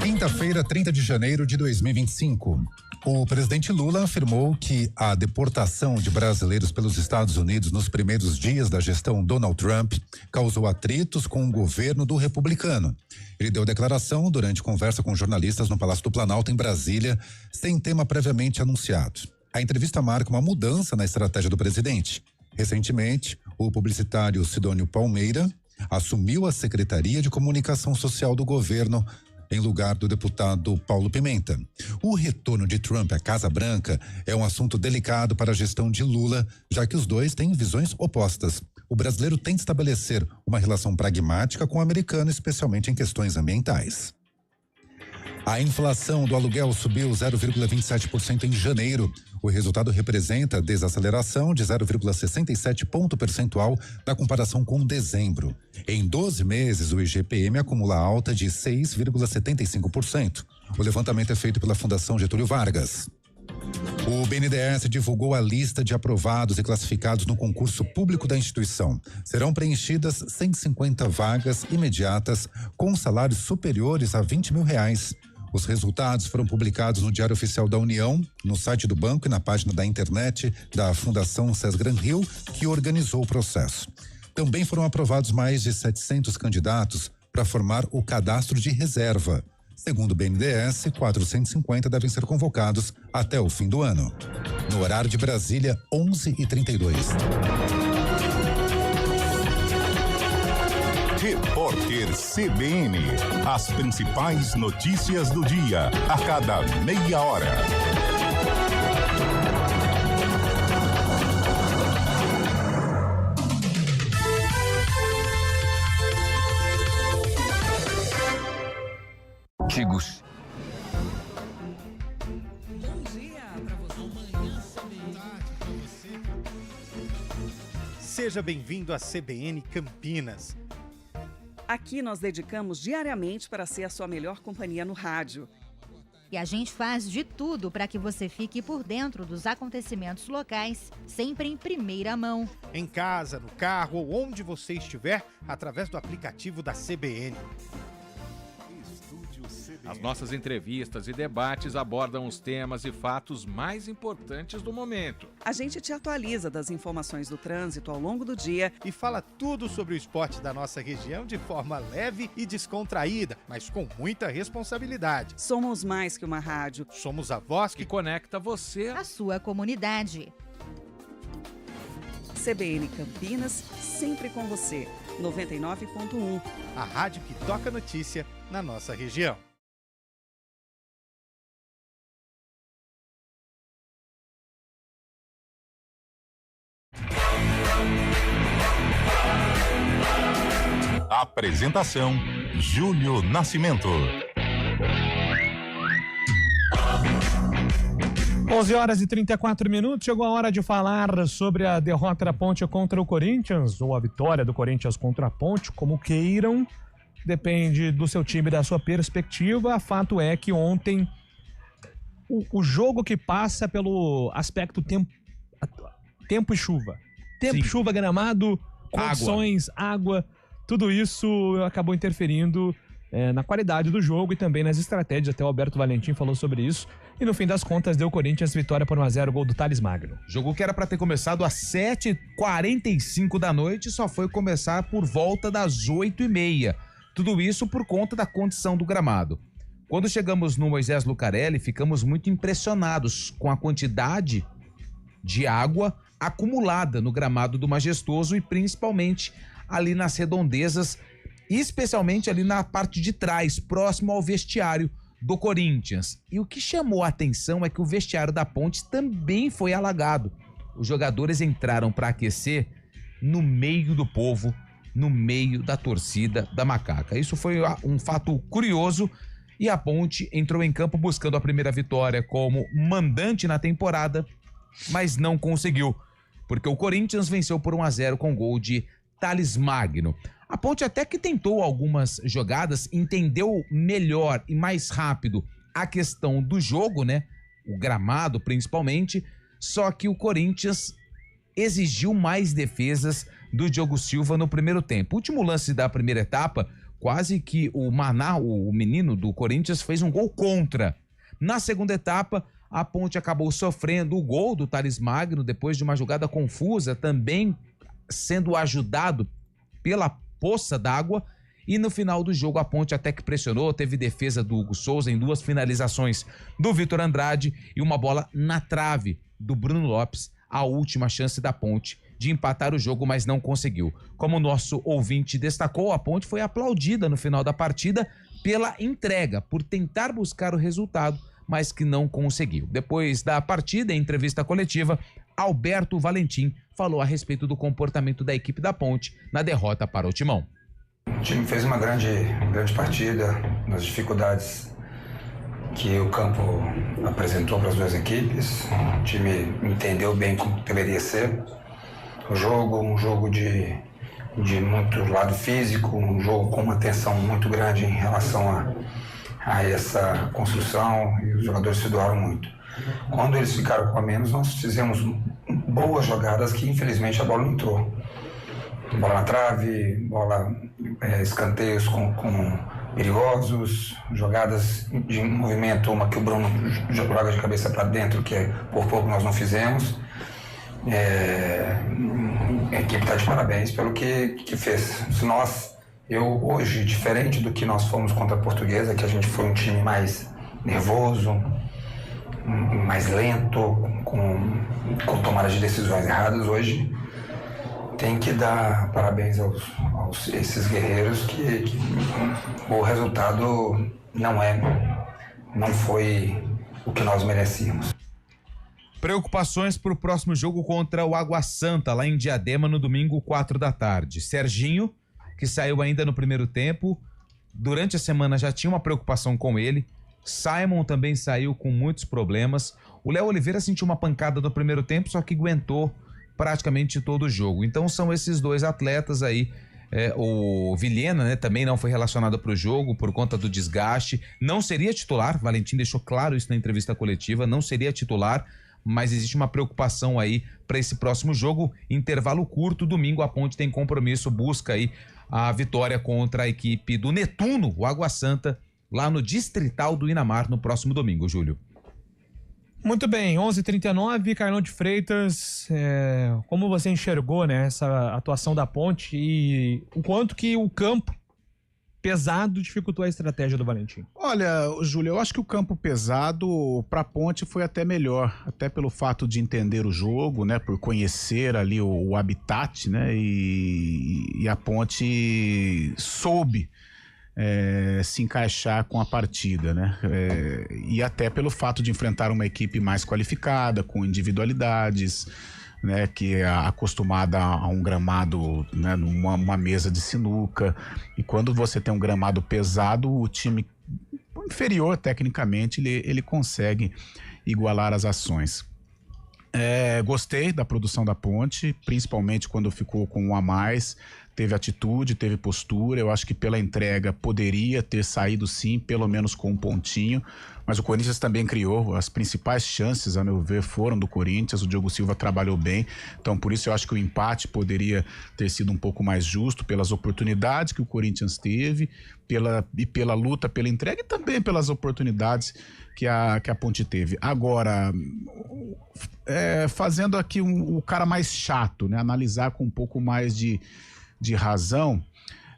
Quinta-feira, 30 de janeiro de 2025. O presidente Lula afirmou que a deportação de brasileiros pelos Estados Unidos nos primeiros dias da gestão Donald Trump causou atritos com o governo do republicano. Ele deu declaração durante conversa com jornalistas no Palácio do Planalto, em Brasília, sem tema previamente anunciado. A entrevista marca uma mudança na estratégia do presidente. Recentemente, o publicitário Sidônio Palmeira assumiu a Secretaria de Comunicação Social do governo em lugar do deputado Paulo Pimenta. O retorno de Trump à Casa Branca é um assunto delicado para a gestão de Lula, já que os dois têm visões opostas. O brasileiro tem de estabelecer uma relação pragmática com o americano, especialmente em questões ambientais. A inflação do aluguel subiu 0,27% em janeiro. O resultado representa desaceleração de 0,67 ponto percentual na comparação com dezembro. Em 12 meses, o IGPM acumula alta de 6,75%. O levantamento é feito pela Fundação Getúlio Vargas. O BNDES divulgou a lista de aprovados e classificados no concurso público da instituição. Serão preenchidas 150 vagas imediatas com salários superiores a R$20 mil. Os resultados foram publicados no Diário Oficial da União, no site do banco e na página da internet da Fundação Sesgran Rio, que organizou o processo. Também foram aprovados mais de 700 candidatos para formar o cadastro de reserva. Segundo o BNDES, 450 devem ser convocados até o fim do ano. No horário de Brasília, 11h32. Repórter CBN. As principais notícias do dia, a cada meia hora. Tigos. Bom dia para você. Amanhã CBN. Seja bem-vindo à CBN Campinas. Aqui nós dedicamos diariamente para ser a sua melhor companhia no rádio. E a gente faz de tudo para que você fique por dentro dos acontecimentos locais, sempre em primeira mão. Em casa, no carro ou onde você estiver, através do aplicativo da CBN. As nossas entrevistas e debates abordam os temas e fatos mais importantes do momento. A gente te atualiza das informações do trânsito ao longo do dia e fala tudo sobre o esporte da nossa região de forma leve e descontraída, mas com muita responsabilidade. Somos mais que uma rádio. Somos a voz que conecta você à sua comunidade. CBN Campinas, sempre com você. 99.1. A rádio que toca notícia na nossa região. Apresentação: Júlio Nascimento. 11h34. Chegou a hora de falar sobre a derrota da Ponte contra o Corinthians, ou a vitória do Corinthians contra a Ponte, como queiram. Depende do seu time e da sua perspectiva. Fato é que ontem o jogo que passa pelo aspecto tempo e chuva. Tempo, chuva, gramado, condições, água, tudo isso acabou interferindo na qualidade do jogo e também nas estratégias. Até o Alberto Valentim falou sobre isso. E no fim das contas deu Corinthians vitória por 1-0, gol do Thales Magno. Jogo que era para ter começado às 7h45 da noite só foi começar por volta das 8h30. Tudo isso por conta da condição do gramado. Quando chegamos no Moisés Lucarelli, ficamos muito impressionados com a quantidade de água acumulada no gramado do Majestoso e principalmente ali nas redondezas, especialmente ali na parte de trás, próximo ao vestiário do Corinthians. E o que chamou a atenção é que o vestiário da Ponte também foi alagado. Os jogadores entraram para aquecer no meio do povo, no meio da torcida da Macaca. Isso foi um fato curioso e a Ponte entrou em campo buscando a primeira vitória como mandante na temporada, mas não conseguiu, porque o Corinthians venceu por 1-0 com gol de Thales Magno. A Ponte até que tentou algumas jogadas, entendeu melhor e mais rápido a questão do jogo, né? O gramado principalmente, só que o Corinthians exigiu mais defesas do Diogo Silva no primeiro tempo. O último lance da primeira etapa, quase que o Maná, o menino do Corinthians, fez um gol contra. Na segunda etapa, a Ponte acabou sofrendo o gol do Thales Magno depois de uma jogada confusa, também sendo ajudado pela poça d'água. E no final do jogo a Ponte até que pressionou, teve defesa do Hugo Souza em 2 finalizações do Vitor Andrade e uma bola na trave do Bruno Lopes, a última chance da Ponte de empatar o jogo, mas não conseguiu. Como o nosso ouvinte destacou, a Ponte foi aplaudida no final da partida pela entrega, por tentar buscar o resultado, mas que não conseguiu. Depois da partida, em entrevista coletiva, Alberto Valentim falou a respeito do comportamento da equipe da Ponte na derrota para o Timão. O time fez uma grande partida nas dificuldades que o campo apresentou para as duas equipes. O time entendeu bem como deveria ser o jogo, um jogo de muito lado físico, um jogo com uma tensão muito grande em relação a essa construção, e os jogadores se doaram muito. Quando eles ficaram com a menos, nós fizemos boas jogadas que infelizmente a bola não entrou. Bola na trave, escanteios com perigosos, jogadas de movimento, uma que o Bruno joga de cabeça para dentro, que por pouco nós não fizemos. A equipe está de parabéns pelo que fez. Eu hoje, diferente do que nós fomos contra a Portuguesa, que a gente foi um time mais nervoso, mais lento, com tomada de decisões erradas, hoje tem que dar parabéns aos esses guerreiros que o resultado não foi o que nós merecíamos. Preocupações para o próximo jogo contra o Água Santa, lá em Diadema, no domingo, 16h. Serginho, que saiu ainda no primeiro tempo, durante a semana já tinha uma preocupação com ele. Simon também saiu com muitos problemas. O Léo Oliveira sentiu uma pancada no primeiro tempo, só que aguentou praticamente todo o jogo. Então são esses dois atletas aí. O Vilhena, né, também não foi relacionado para o jogo por conta do desgaste. Não seria titular, Valentim deixou claro isso na entrevista coletiva, não seria titular, mas existe uma preocupação aí para esse próximo jogo. Intervalo curto, domingo a Ponte tem compromisso, busca aí a vitória contra a equipe do Netuno, o Água Santa, lá no Distrital do Inamar, no próximo domingo, Júlio. Muito bem, 11h39, Carlão de Freitas, como você enxergou, né, essa atuação da Ponte e o quanto que o campo pesado dificultou a estratégia do Valentim? Olha, Júlio, eu acho que o campo pesado para a Ponte foi até melhor, até pelo fato de entender o jogo, né, por conhecer ali o habitat, né, e a Ponte soube se encaixar com a partida, né? E até pelo fato de enfrentar uma equipe mais qualificada, com individualidades, né? Que é acostumada a um gramado, né? Numa mesa de sinuca. E quando você tem um gramado pesado, o time inferior, tecnicamente, ele consegue igualar as ações. Gostei da produção da Ponte, principalmente quando ficou com um a mais. Teve atitude, teve postura. Eu acho que pela entrega poderia ter saído sim, pelo menos com um pontinho. Mas o Corinthians também criou. As principais chances, a meu ver, foram do Corinthians. O Diogo Silva trabalhou bem. Então, por isso eu acho que o empate poderia ter sido um pouco mais justo pelas oportunidades que o Corinthians teve, pela luta, pela entrega e também pelas oportunidades que a Ponte teve. Agora, fazendo aqui o cara mais chato, né? Analisar com um pouco mais de razão,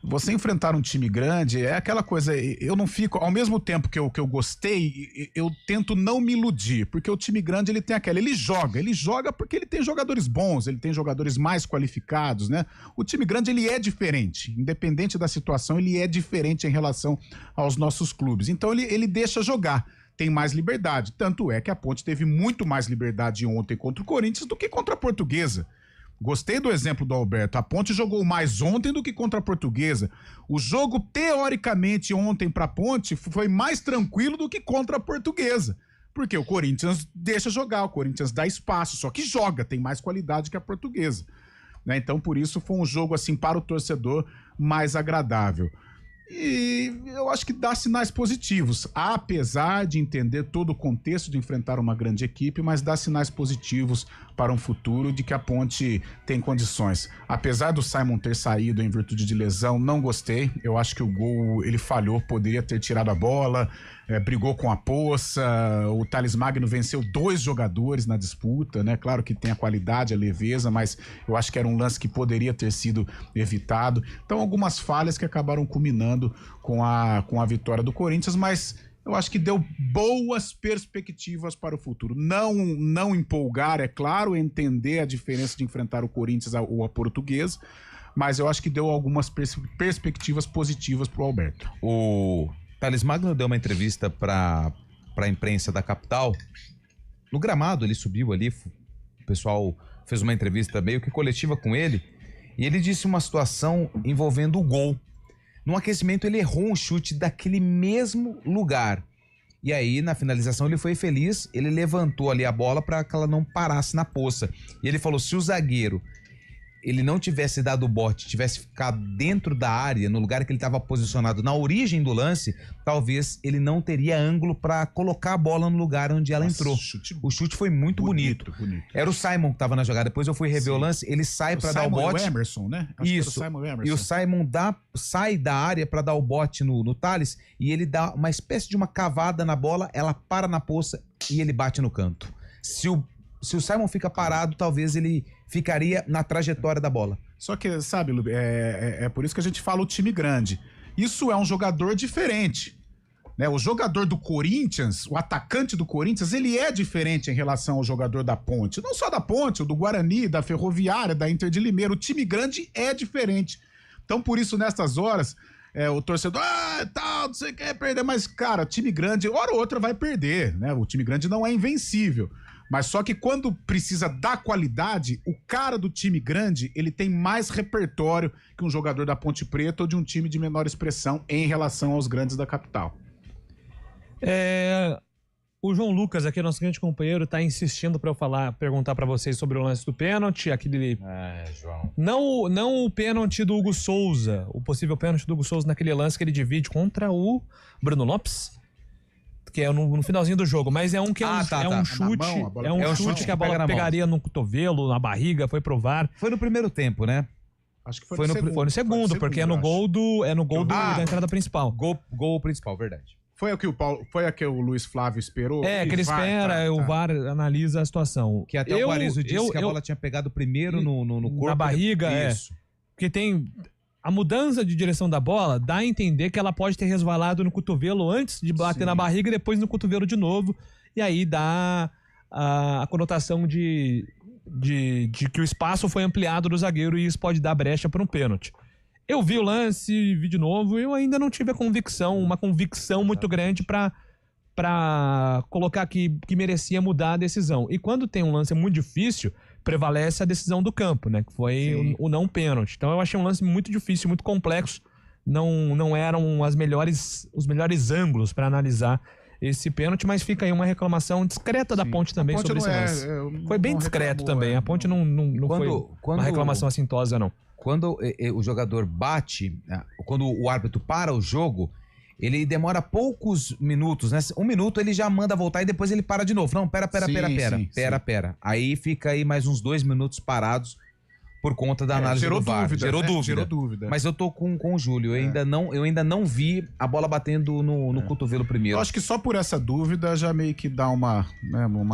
você enfrentar um time grande é aquela coisa, eu não fico, ao mesmo tempo que eu gostei, eu tento não me iludir, porque o time grande ele tem ele joga porque ele tem jogadores bons, ele tem jogadores mais qualificados, né? O time grande ele é diferente, independente da situação, ele é diferente em relação aos nossos clubes, então ele deixa jogar, tem mais liberdade, tanto é que a Ponte teve muito mais liberdade ontem contra o Corinthians do que contra a Portuguesa. Gostei do exemplo do Alberto. A Ponte jogou mais ontem do que contra a Portuguesa. O jogo, teoricamente, ontem pra Ponte foi mais tranquilo do que contra a Portuguesa. Porque o Corinthians deixa jogar, o Corinthians dá espaço, só que joga, tem mais qualidade que a Portuguesa. Né? Então, por isso, foi um jogo, assim, para o torcedor mais agradável. E eu acho que dá sinais positivos, apesar de entender todo o contexto de enfrentar uma grande equipe, mas dá sinais positivos para um futuro de que a Ponte tem condições. Apesar do Simon ter saído em virtude de lesão, não gostei. Eu acho que o gol, ele falhou, poderia ter tirado a bola, brigou com a Poça, o Thales Magno venceu 2 jogadores na disputa, né? Claro que tem a qualidade, a leveza, mas eu acho que era um lance que poderia ter sido evitado. Então, algumas falhas que acabaram culminando com a vitória do Corinthians, mas eu acho que deu boas perspectivas para o futuro. Não empolgar, é claro, entender a diferença de enfrentar o Corinthians ou a Portuguesa, mas eu acho que deu algumas perspectivas positivas para o Alberto. O Thales Magno deu uma entrevista para a imprensa da capital. No gramado, ele subiu ali, o pessoal fez uma entrevista meio que coletiva com ele, e ele disse uma situação envolvendo o gol. No aquecimento, ele errou um chute daquele mesmo lugar. E aí, na finalização, ele foi feliz, ele levantou ali a bola para que ela não parasse na poça. E ele falou, se o zagueiro ele não tivesse dado o bote, tivesse ficado dentro da área, no lugar que ele estava posicionado na origem do lance, talvez ele não teria ângulo para colocar a bola no lugar onde ela entrou. O chute foi muito bonito. Era o Simon que estava na jogada. Depois eu fui rever o lance, ele sai para dar o bote. O Emerson, né? Acho Isso. que era o Simon Emerson. E o Simon sai da área para dar o bote no Thales e ele dá uma espécie de uma cavada na bola, ela para na poça e ele bate no canto. Se o Simon fica parado, talvez ele ficaria na trajetória da bola. Só que, sabe, Lube, é por isso que a gente fala o time grande. Isso é um jogador diferente. Né? O jogador do Corinthians, o atacante do Corinthians, ele é diferente em relação ao jogador da Ponte. Não só da Ponte, o do Guarani, da Ferroviária, da Inter de Limeira. O time grande é diferente. Então, por isso, nessas horas, o torcedor, tal, não sei o que, perder. Mas, cara, time grande, hora ou outra vai perder, né? O time grande não é invencível. Mas só que quando precisa da qualidade, o cara do time grande, ele tem mais repertório que um jogador da Ponte Preta ou de um time de menor expressão em relação aos grandes da capital. O João Lucas, aqui, nosso grande companheiro, tá insistindo para eu perguntar para vocês sobre o lance do pênalti, aquele... João. Não o pênalti do Hugo Souza, o possível pênalti do Hugo Souza naquele lance que ele divide contra o Bruno Lopes, que é no finalzinho do jogo, mas é um que um chute, chute que a bola pegaria no cotovelo, na barriga, foi pro VAR. Foi no primeiro tempo, né? Acho que foi no segundo, porque é no gol da entrada principal. Gol principal, verdade. Foi a que o Luiz Flávio esperou? Que ele espera, o VAR analisa a situação. Que até o Guarizo disse que a bola tinha pegado primeiro no corpo. Na barriga, Isso. Porque tem... A mudança de direção da bola dá a entender que ela pode ter resvalado no cotovelo antes de bater na barriga e depois no cotovelo de novo. E aí dá a conotação de que o espaço foi ampliado do zagueiro e isso pode dar brecha para um pênalti. Eu vi o lance, vi de novo, eu ainda não tive uma convicção muito grande para colocar que merecia mudar a decisão. E quando tem um lance muito difícil, prevalece a decisão do campo, né? Que foi o não pênalti. Então eu achei um lance muito difícil, muito complexo. Não eram os melhores ângulos para analisar esse pênalti, mas fica aí uma reclamação discreta da Ponte também sobre esse lance. Foi bem discreto também. A Ponte não foi uma reclamação assintosa, não. Quando o jogador bate, quando o árbitro para o jogo, ele demora poucos minutos, né? 1 minuto ele já manda voltar e depois ele para de novo. Não, pera. Aí fica aí mais uns 2 minutos parados por conta da análise do VAR. Gerou dúvida. Mas eu tô com o Júlio. Eu ainda não vi a bola batendo no cotovelo primeiro. Eu acho que só por essa dúvida já meio que dá uma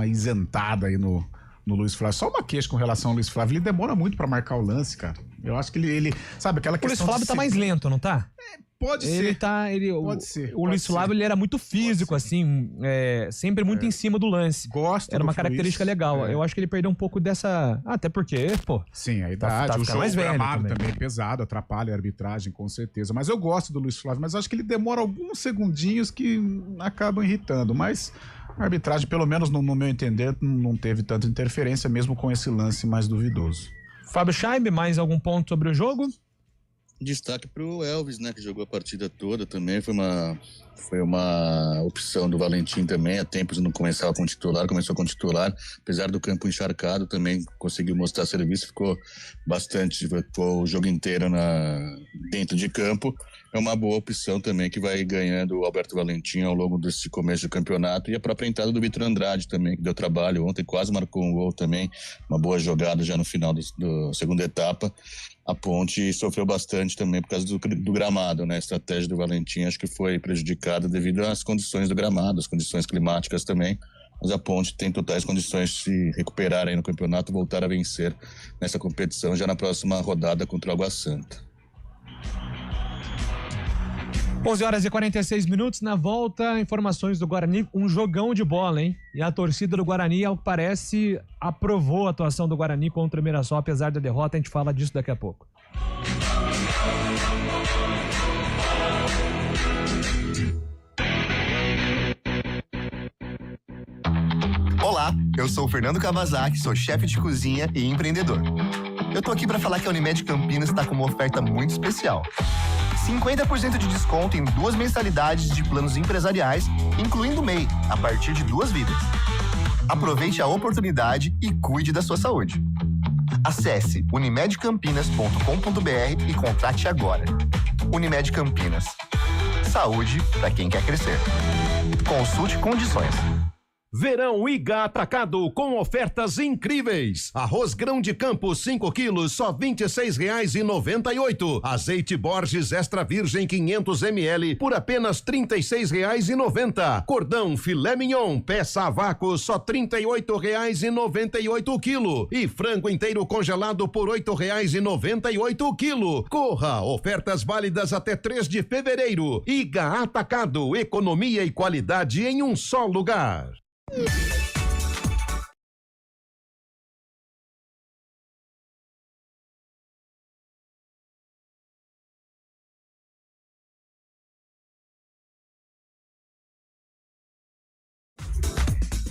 isentada aí no Luiz Flávio. Só uma queixa com relação ao Luiz Flávio. Ele demora muito pra marcar o lance, cara. Eu acho que ele sabe aquela questão... O Luiz Flávio tá mais lento, não tá? Pode ser. O Luiz Flávio, ele era muito físico, assim, sempre muito em cima do lance. Era uma característica legal. Eu acho que ele perdeu um pouco dessa... Até porque, pô... Sim, a idade, o jogo mais velho também é pesado, atrapalha a arbitragem, com certeza. Mas eu gosto do Luiz Flávio, mas acho que ele demora alguns segundinhos que acabam irritando. Mas a arbitragem, pelo menos no meu entender, não teve tanta interferência, mesmo com esse lance mais duvidoso. Fábio Scheib, mais algum ponto sobre o jogo? Destaque para o Elvis, né, que jogou a partida toda também. Foi uma opção do Valentim também. Há tempos não começava com titular, começou com titular. Apesar do campo encharcado, também conseguiu mostrar serviço. Ficou o jogo inteiro dentro de campo. É uma boa opção também, que vai ganhando o Alberto Valentim ao longo desse começo do campeonato. E a própria entrada do Vitor Andrade também, que deu trabalho ontem, quase marcou um gol também. Uma boa jogada já no final da segunda etapa. A Ponte sofreu bastante também por causa do gramado, né? A estratégia do Valentim acho que foi prejudicada devido às condições do gramado, as condições climáticas também. Mas a Ponte tem totais condições de se recuperar aí no campeonato e voltar a vencer nessa competição já na próxima rodada contra o Água Santa. 11h46, na volta, informações do Guarani, um jogão de bola, hein? E a torcida do Guarani, ao que parece, aprovou a atuação do Guarani contra o Mirassol, apesar da derrota, a gente fala disso daqui a pouco. Olá, eu sou o Fernando Kawasaki, sou chefe de cozinha e empreendedor. Eu tô aqui para falar que a Unimed Campinas está com uma oferta muito especial. 50% de desconto em 2 mensalidades de planos empresariais, incluindo MEI, a partir de 2 vidas. Aproveite a oportunidade e cuide da sua saúde. Acesse unimedcampinas.com.br e contrate agora. Unimed Campinas. Saúde para quem quer crescer. Consulte condições. Verão Iga Atacado com ofertas incríveis. Arroz grão de campo 5 quilos, só R$ 26,98. Azeite Borges Extra Virgem 500 ml por apenas R$ 36,90. Cordão filé mignon, peça a vácuo, só R$ 38,98 o quilo. E frango inteiro congelado por R$ 8,98 o quilo. Corra, ofertas válidas até 3 de fevereiro. Iga Atacado, economia e qualidade em um só lugar.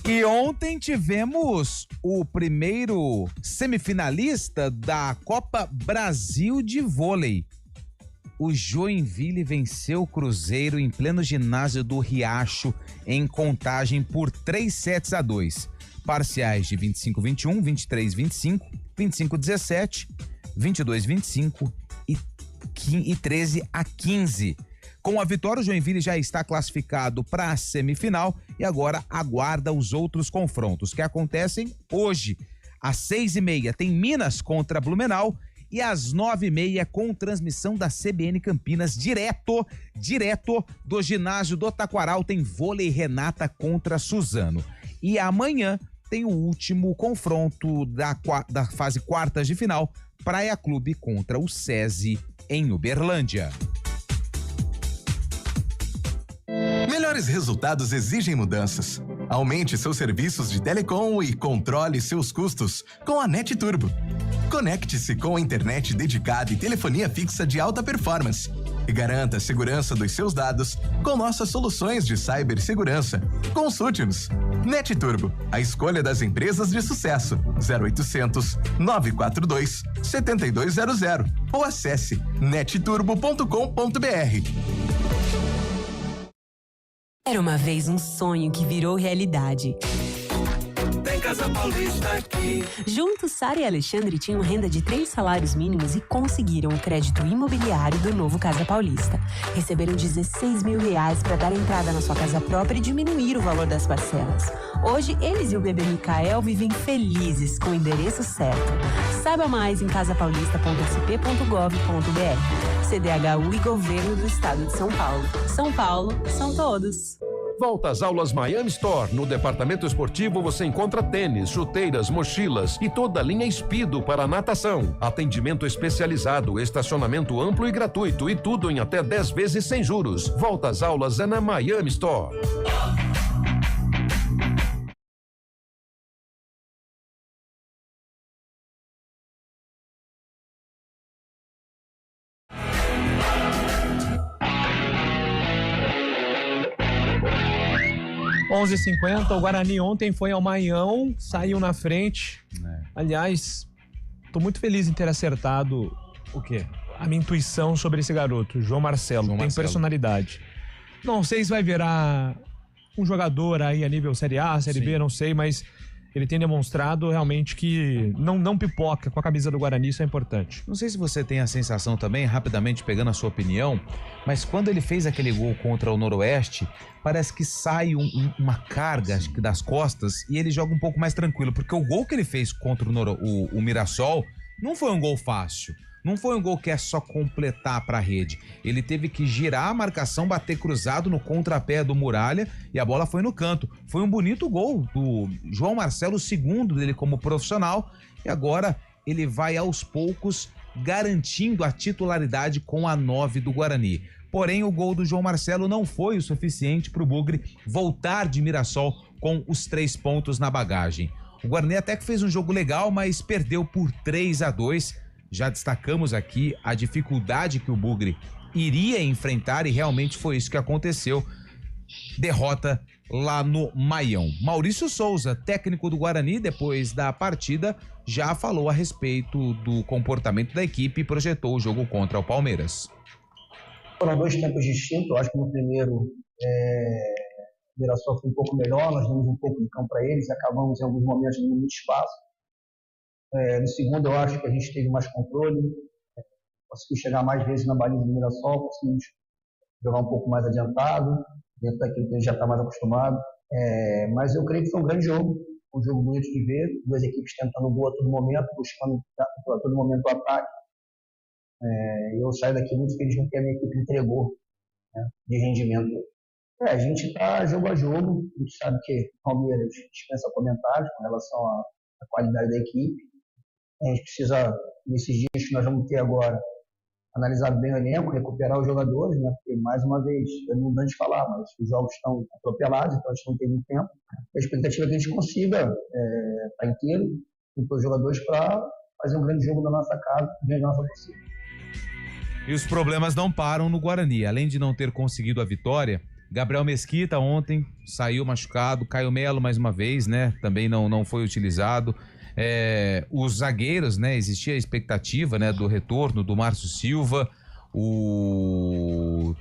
E ontem tivemos o primeiro semifinalista da Copa Brasil de Vôlei. O Joinville venceu o Cruzeiro em pleno ginásio do Riacho em Contagem por 3-2. Parciais de 25-21, 23-25, 25-17, 22-25 e 13-15. Com a vitória, o Joinville já está classificado para a semifinal e agora aguarda os outros confrontos que acontecem hoje. Às 6h30 tem Minas contra Blumenau e às 9h30 com transmissão da CBN Campinas direto do ginásio do Taquaral tem Vôlei Renata contra Suzano. E amanhã tem o último confronto da fase quartas de final, Praia Clube contra o SESI em Uberlândia. Melhores resultados exigem mudanças. Aumente seus serviços de telecom e controle seus custos com a NET Turbo. Conecte-se com a internet dedicada e telefonia fixa de alta performance e garanta a segurança dos seus dados com nossas soluções de cibersegurança. Consulte-nos. NET Turbo, a escolha das empresas de sucesso. 0800 942 7200 ou acesse netturbo.com.br. Era uma vez um sonho que virou realidade. Tem Casa Paulista aqui. Juntos, Sara e Alexandre tinham renda de 3 salários mínimos e conseguiram o crédito imobiliário do novo Casa Paulista. Receberam R$16 mil para dar entrada na sua casa própria e diminuir o valor das parcelas. Hoje, eles e o bebê Micael vivem felizes com o endereço certo. Saiba mais em casapaulista.sp.gov.br. CDHU e Governo do Estado de São Paulo. São Paulo, são todos. Volta às aulas Miami Store. No departamento esportivo você encontra tênis, chuteiras, mochilas e toda a linha Speedo para natação. Atendimento especializado, estacionamento amplo e gratuito e tudo em até 10 vezes sem juros. Volta às aulas é na Miami Store. (11h50), o Guarani ontem foi ao Maião, saiu na frente. Aliás, tô muito feliz em ter acertado o quê? A minha intuição sobre esse garoto, João Marcelo. Tem personalidade. Não sei se vai virar um jogador aí a nível Série A, Série B, não sei, mas ele tem demonstrado realmente que não pipoca com a camisa do Guarani, isso é importante. Não sei se você tem a sensação também, rapidamente pegando a sua opinião, mas quando ele fez aquele gol contra o Noroeste, parece que sai uma carga, acho que das costas, e ele joga um pouco mais tranquilo, porque o gol que ele fez contra o Mirassol não foi um gol fácil. Não foi um gol que é só completar para a rede. Ele teve que girar a marcação, bater cruzado no contrapé do Muralha e a bola foi no canto. Foi um bonito gol do João Marcelo, o segundo dele como profissional. E agora ele vai aos poucos garantindo a titularidade com a 9 do Guarani. Porém, o gol do João Marcelo não foi o suficiente para o Bugre voltar de Mirassol com os 3 pontos na bagagem. O Guarani até que fez um jogo legal, mas perdeu por 3-2. Já destacamos aqui a dificuldade que o Bugre iria enfrentar e realmente foi isso que aconteceu. Derrota lá no Maião. Maurício Souza, técnico do Guarani, depois da partida, já falou a respeito do comportamento da equipe e projetou o jogo contra o Palmeiras. Foram 2 tempos distintos. Eu acho que no primeiro o Mirassol foi um pouco melhor, nós demos um pouco de campo para eles, acabamos em alguns momentos dando muito espaço. No segundo, eu acho que a gente teve mais controle, conseguiu chegar mais vezes na baliza do Mirassol, conseguimos jogar um pouco mais adiantado, dentro daquilo que a gente já está mais acostumado. Mas eu creio que foi um grande jogo, um jogo bonito de ver, 2 equipes tentando gol a todo momento, buscando a todo momento o ataque. Eu saio daqui muito feliz com o que a minha equipe entregou, né, de rendimento. A gente está jogo a jogo, a gente sabe que o Palmeiras dispensa comentários com relação à qualidade da equipe. A gente precisa, nesses dias que nós vamos ter agora, analisar bem o elenco, recuperar os jogadores, né? Porque, mais uma vez, é redundante de falar, mas os jogos estão atropelados, então a gente não tem muito tempo. A expectativa é que a gente consiga estar inteiro com os jogadores para fazer um grande jogo na nossa casa, dentro da nossa torcida. E os problemas não param no Guarani. Além de não ter conseguido a vitória, Gabriel Mesquita ontem saiu machucado, Caio Melo mais uma vez, né? Também não foi utilizado. Os zagueiros, né? Existia a expectativa, né, do retorno do Márcio Silva. O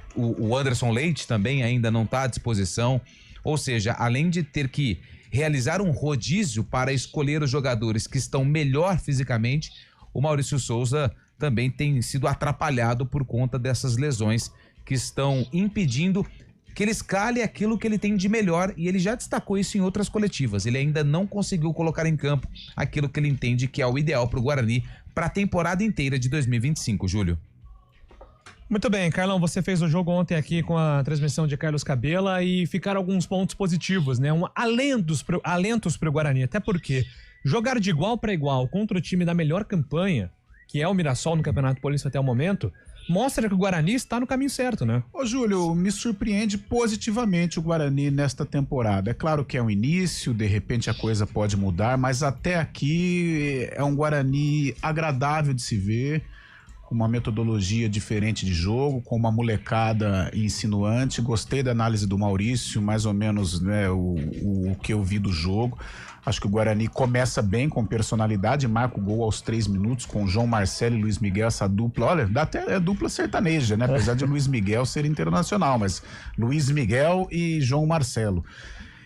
Anderson Leite também ainda não está à disposição. Ou seja, além de ter que realizar um rodízio para escolher os jogadores que estão melhor fisicamente, o Maurício Souza também tem sido atrapalhado por conta dessas lesões que estão impedindo que ele escale aquilo que ele tem de melhor, e ele já destacou isso em outras coletivas. Ele ainda não conseguiu colocar em campo aquilo que ele entende que é o ideal para o Guarani para a temporada inteira de 2025, Júlio. Muito bem, Carlão, você fez o jogo ontem aqui com a transmissão de Carlos Cabela e ficaram alguns pontos positivos, né? Alentos para o Guarani, até porque jogar de igual para igual contra o time da melhor campanha, que é o Mirassol no Campeonato Paulista até o momento, mostra que o Guarani está no caminho certo, né? Ô, Júlio, me surpreende positivamente o Guarani nesta temporada. É claro que é um início, de repente a coisa pode mudar, mas até aqui é um Guarani agradável de se ver, com uma metodologia diferente de jogo, com uma molecada insinuante. Gostei da análise do Maurício, mais ou menos, né, o que eu vi do jogo. Acho que o Guarani começa bem, com personalidade, marca o gol aos 3 minutos com João Marcelo e Luiz Miguel, essa dupla. Olha, dá até dupla sertaneja, né? Apesar de Luiz Miguel ser internacional, mas Luiz Miguel e João Marcelo.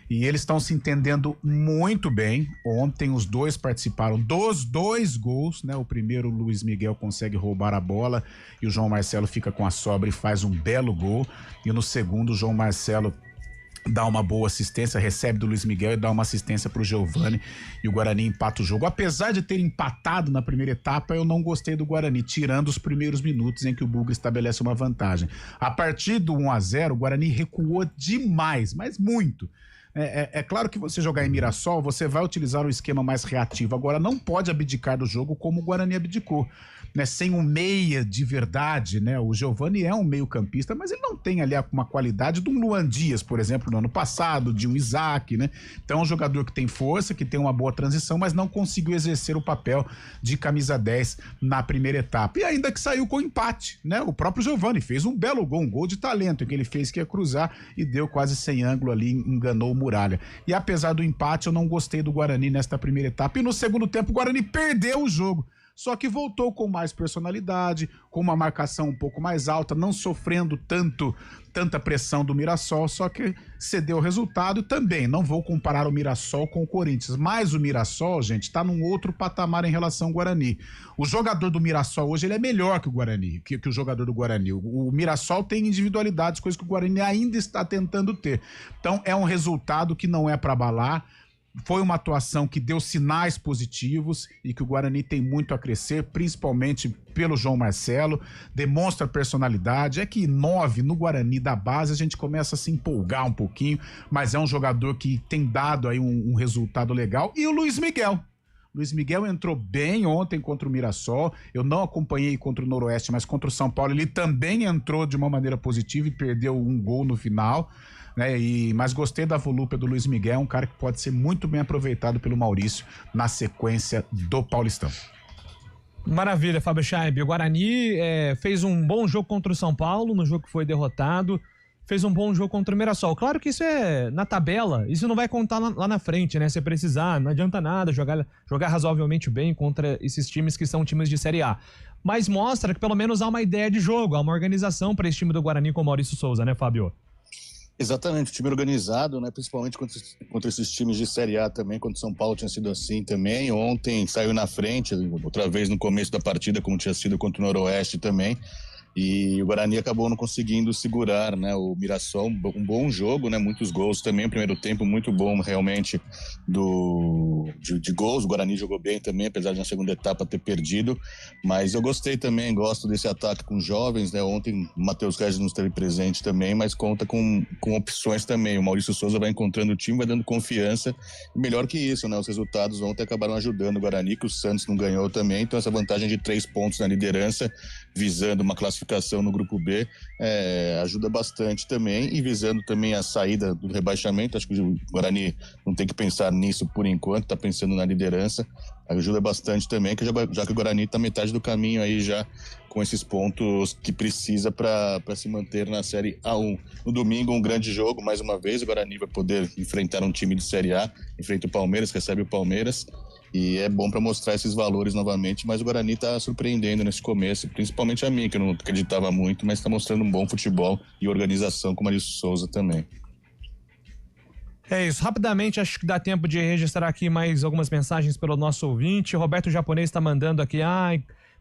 E eles estão se entendendo muito bem. Ontem os dois participaram dos 2 gols, né? O primeiro, o Luiz Miguel consegue roubar a bola e o João Marcelo fica com a sobra e faz um belo gol. E no segundo, o João Marcelo dá uma boa assistência, recebe do Luiz Miguel e dá uma assistência pro Giovani, e o Guarani empata o jogo. Apesar de ter empatado na primeira etapa, eu não gostei do Guarani, tirando os primeiros minutos em que o Bugre estabelece uma vantagem. A partir do 1-0, o Guarani recuou demais, mas muito. É claro que você jogar em Mirassol, você vai utilizar um esquema mais reativo. Agora, não pode abdicar do jogo como o Guarani abdicou, né? Sem um meia de verdade, né? O Giovani é um meio campista, mas ele não tem ali uma qualidade de um Luan Dias, por exemplo, no ano passado, de um Isaac, né? Então é um jogador que tem força, que tem uma boa transição, mas não conseguiu exercer o papel de camisa 10 na primeira etapa. E ainda que saiu com empate, né? O próprio Giovani fez um belo gol, um gol de talento, que ele fez que ia cruzar e deu quase sem ângulo ali, enganou o Muralha. E apesar do empate, eu não gostei do Guarani nesta primeira etapa. E no segundo tempo, o Guarani perdeu o jogo. só que voltou com mais personalidade, com uma marcação um pouco mais alta, não sofrendo tanta pressão do Mirassol, só que cedeu o resultado. Também não vou comparar o Mirassol com o Corinthians, mas o Mirassol, gente, está num outro patamar em relação ao Guarani. O jogador do Mirassol hoje ele é melhor que o Guarani, que o jogador do Guarani. O Mirassol tem individualidades, coisas que o Guarani ainda está tentando ter. Então é um resultado que não é para abalar. Foi uma atuação que deu sinais positivos e que o Guarani tem muito a crescer, principalmente pelo João Marcelo, demonstra personalidade. É que 9 no Guarani da base a gente começa a se empolgar um pouquinho, mas é um jogador que tem dado aí um resultado legal. E o Luiz Miguel. Luiz Miguel entrou bem ontem contra o Mirassol. Eu não acompanhei contra o Noroeste, mas contra o São Paulo ele também entrou de uma maneira positiva e perdeu um gol no final. Mas gostei da volúpia do Luiz Miguel, um cara que pode ser muito bem aproveitado pelo Maurício na sequência do Paulistão. Maravilha, Fábio Scheib. O Guarani fez um bom jogo contra o São Paulo, no jogo que foi derrotado. Fez um bom jogo contra o Mirassol. Claro que isso é na tabela, isso não vai contar lá na frente, né? Se precisar, não adianta nada jogar razoavelmente bem contra esses times que são times de Série A. Mas mostra que pelo menos há uma ideia de jogo, há uma organização para esse time do Guarani com o Maurício Souza, né, Fábio? Exatamente, o time organizado, né? Principalmente contra esses times de Série A também, contra o São Paulo tinha sido assim também. Ontem saiu na frente, outra vez no começo da partida, como tinha sido contra o Noroeste também. E o Guarani acabou não conseguindo segurar, né, o Mirassol, um bom jogo, né, muitos gols também, o primeiro tempo muito bom realmente de gols. O Guarani jogou bem também, apesar de na segunda etapa ter perdido, mas eu gostei também, gosto desse ataque com jovens, né, ontem o Matheus Regis não esteve presente também, mas conta com opções também. O Maurício Souza vai encontrando o time, vai dando confiança, e melhor que isso, né, os resultados ontem acabaram ajudando o Guarani, que o Santos não ganhou também, então essa vantagem de 3 pontos na liderança, visando uma classificação no grupo B, ajuda bastante também, e visando também a saída do rebaixamento. Acho que o Guarani não tem que pensar nisso por enquanto, está pensando na liderança, ajuda bastante também, já que o Guarani está metade do caminho aí já com esses pontos que precisa para se manter na Série A1. No domingo, um grande jogo, mais uma vez, o Guarani vai poder enfrentar um time de Série A, enfrenta o Palmeiras, recebe o Palmeiras, e é bom para mostrar esses valores novamente, mas o Guarani está surpreendendo nesse começo, principalmente a mim, que eu não acreditava muito, mas está mostrando um bom futebol e organização com o Maurício Souza também. É isso, rapidamente acho que dá tempo de registrar aqui mais algumas mensagens pelo nosso ouvinte. Roberto Japonês está mandando aqui,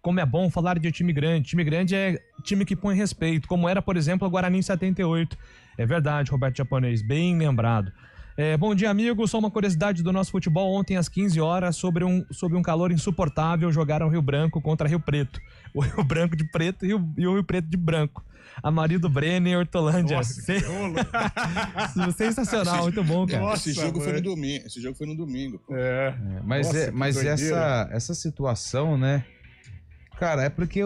como é bom falar de time grande. Time grande é time que põe respeito, como era, por exemplo, o Guarani em 78. É verdade, Roberto Japonês, bem lembrado. Bom dia, amigo. Só uma curiosidade do nosso futebol. Ontem, às 15 horas, sob um calor insuportável, jogaram Rio Branco contra Rio Preto. O Rio Branco de preto e o Rio Preto de branco. Amarido Brenner, Hortolândia. Nossa, sensacional, muito bom, cara. Nossa, esse jogo foi no domingo. Mas essa situação, né? Cara, é porque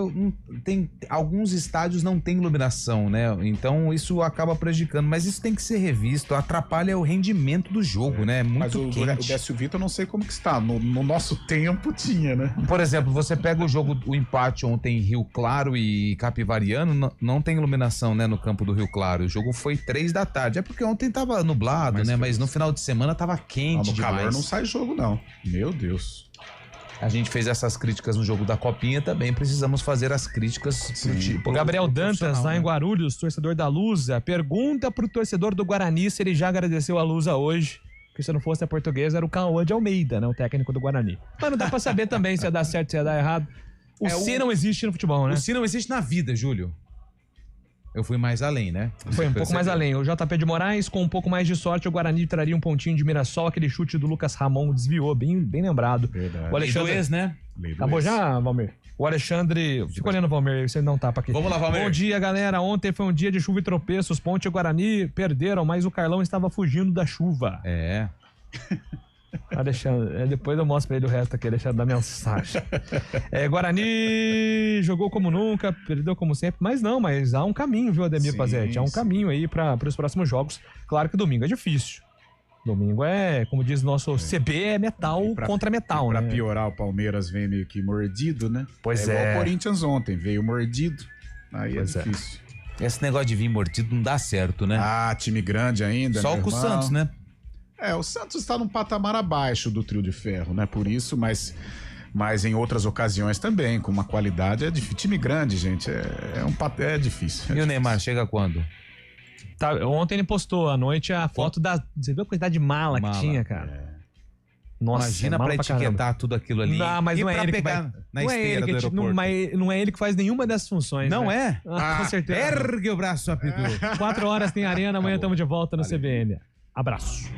alguns estádios não tem iluminação, né? Então isso acaba prejudicando. Mas isso tem que ser revisto. Atrapalha o rendimento do jogo, né? Muito mas quente. O Décio Vitor eu não sei como que está. No nosso tempo tinha, né? Por exemplo, você pega o empate ontem em Rio Claro e Capivariano, não tem iluminação, né, no campo do Rio Claro. O jogo foi 3 da tarde. É porque ontem tava nublado, né? Mas no final de semana tava quente demais. No calor não sai jogo, não. Meu Deus. A gente fez essas críticas no jogo da Copinha, também precisamos fazer as críticas pro tipo. O Gabriel Dantas, lá em Guarulhos, torcedor da Lusa, pergunta pro torcedor do Guarani se ele já agradeceu a Lusa hoje, porque se não fosse a portuguesa era o Cauã de Almeida, né, o técnico do Guarani. Mas não dá pra saber também se ia dar certo, se ia dar errado. Se não existe no futebol, né? O se não existe na vida, Júlio. Eu fui mais além, né? Foi um pouco mais além. O JP de Moraes, com um pouco mais de sorte, o Guarani traria um pontinho de Mirassol. Aquele chute do Lucas Ramon desviou, bem lembrado. Verdade. O Alexandre... Lei do ex, né? Acabou já, Valmir? O Alexandre... Fica olhando, Valmir, você não tapa aqui. Vamos lá, Valmir. Bom dia, galera. Ontem foi um dia de chuva e tropeços. Ponte e Guarani perderam, mas o Carlão estava fugindo da chuva. Alexandre, depois eu mostro pra ele o resto aqui, Alexandre, da mensagem. Guarani jogou como nunca, perdeu como sempre, mas há um caminho, viu, Ademir Pazetti? Há um caminho aí para os próximos jogos. Claro que domingo é difícil. Domingo como diz nosso CB, é metal contra metal, pra né? Pra piorar, o Palmeiras vem meio que mordido, né? Pois igual o Corinthians ontem, veio mordido. Aí pois é difícil. Esse negócio de vir mordido não dá certo, né? Time grande ainda. Só com o Santos, né? O Santos está num patamar abaixo do trio de ferro, né? Por isso, mas Mas em outras ocasiões também, com uma qualidade, é difícil. Time grande, gente, é difícil. E o Neymar chega quando? Tá, ontem ele postou à noite a foto da... Você viu a quantidade de mala que tinha, cara? Nossa, imagina mala pra caramba. etiquetar tudo aquilo ali. Não, mas e não é pra ele pegar que vai... na não é esteira ele do que, aeroporto. não é ele que faz nenhuma dessas funções, Não né? é? Com certeza. Ergue o braço, Apitu. 4 horas tem Arena, amanhã estamos de volta no CBN. Abraço.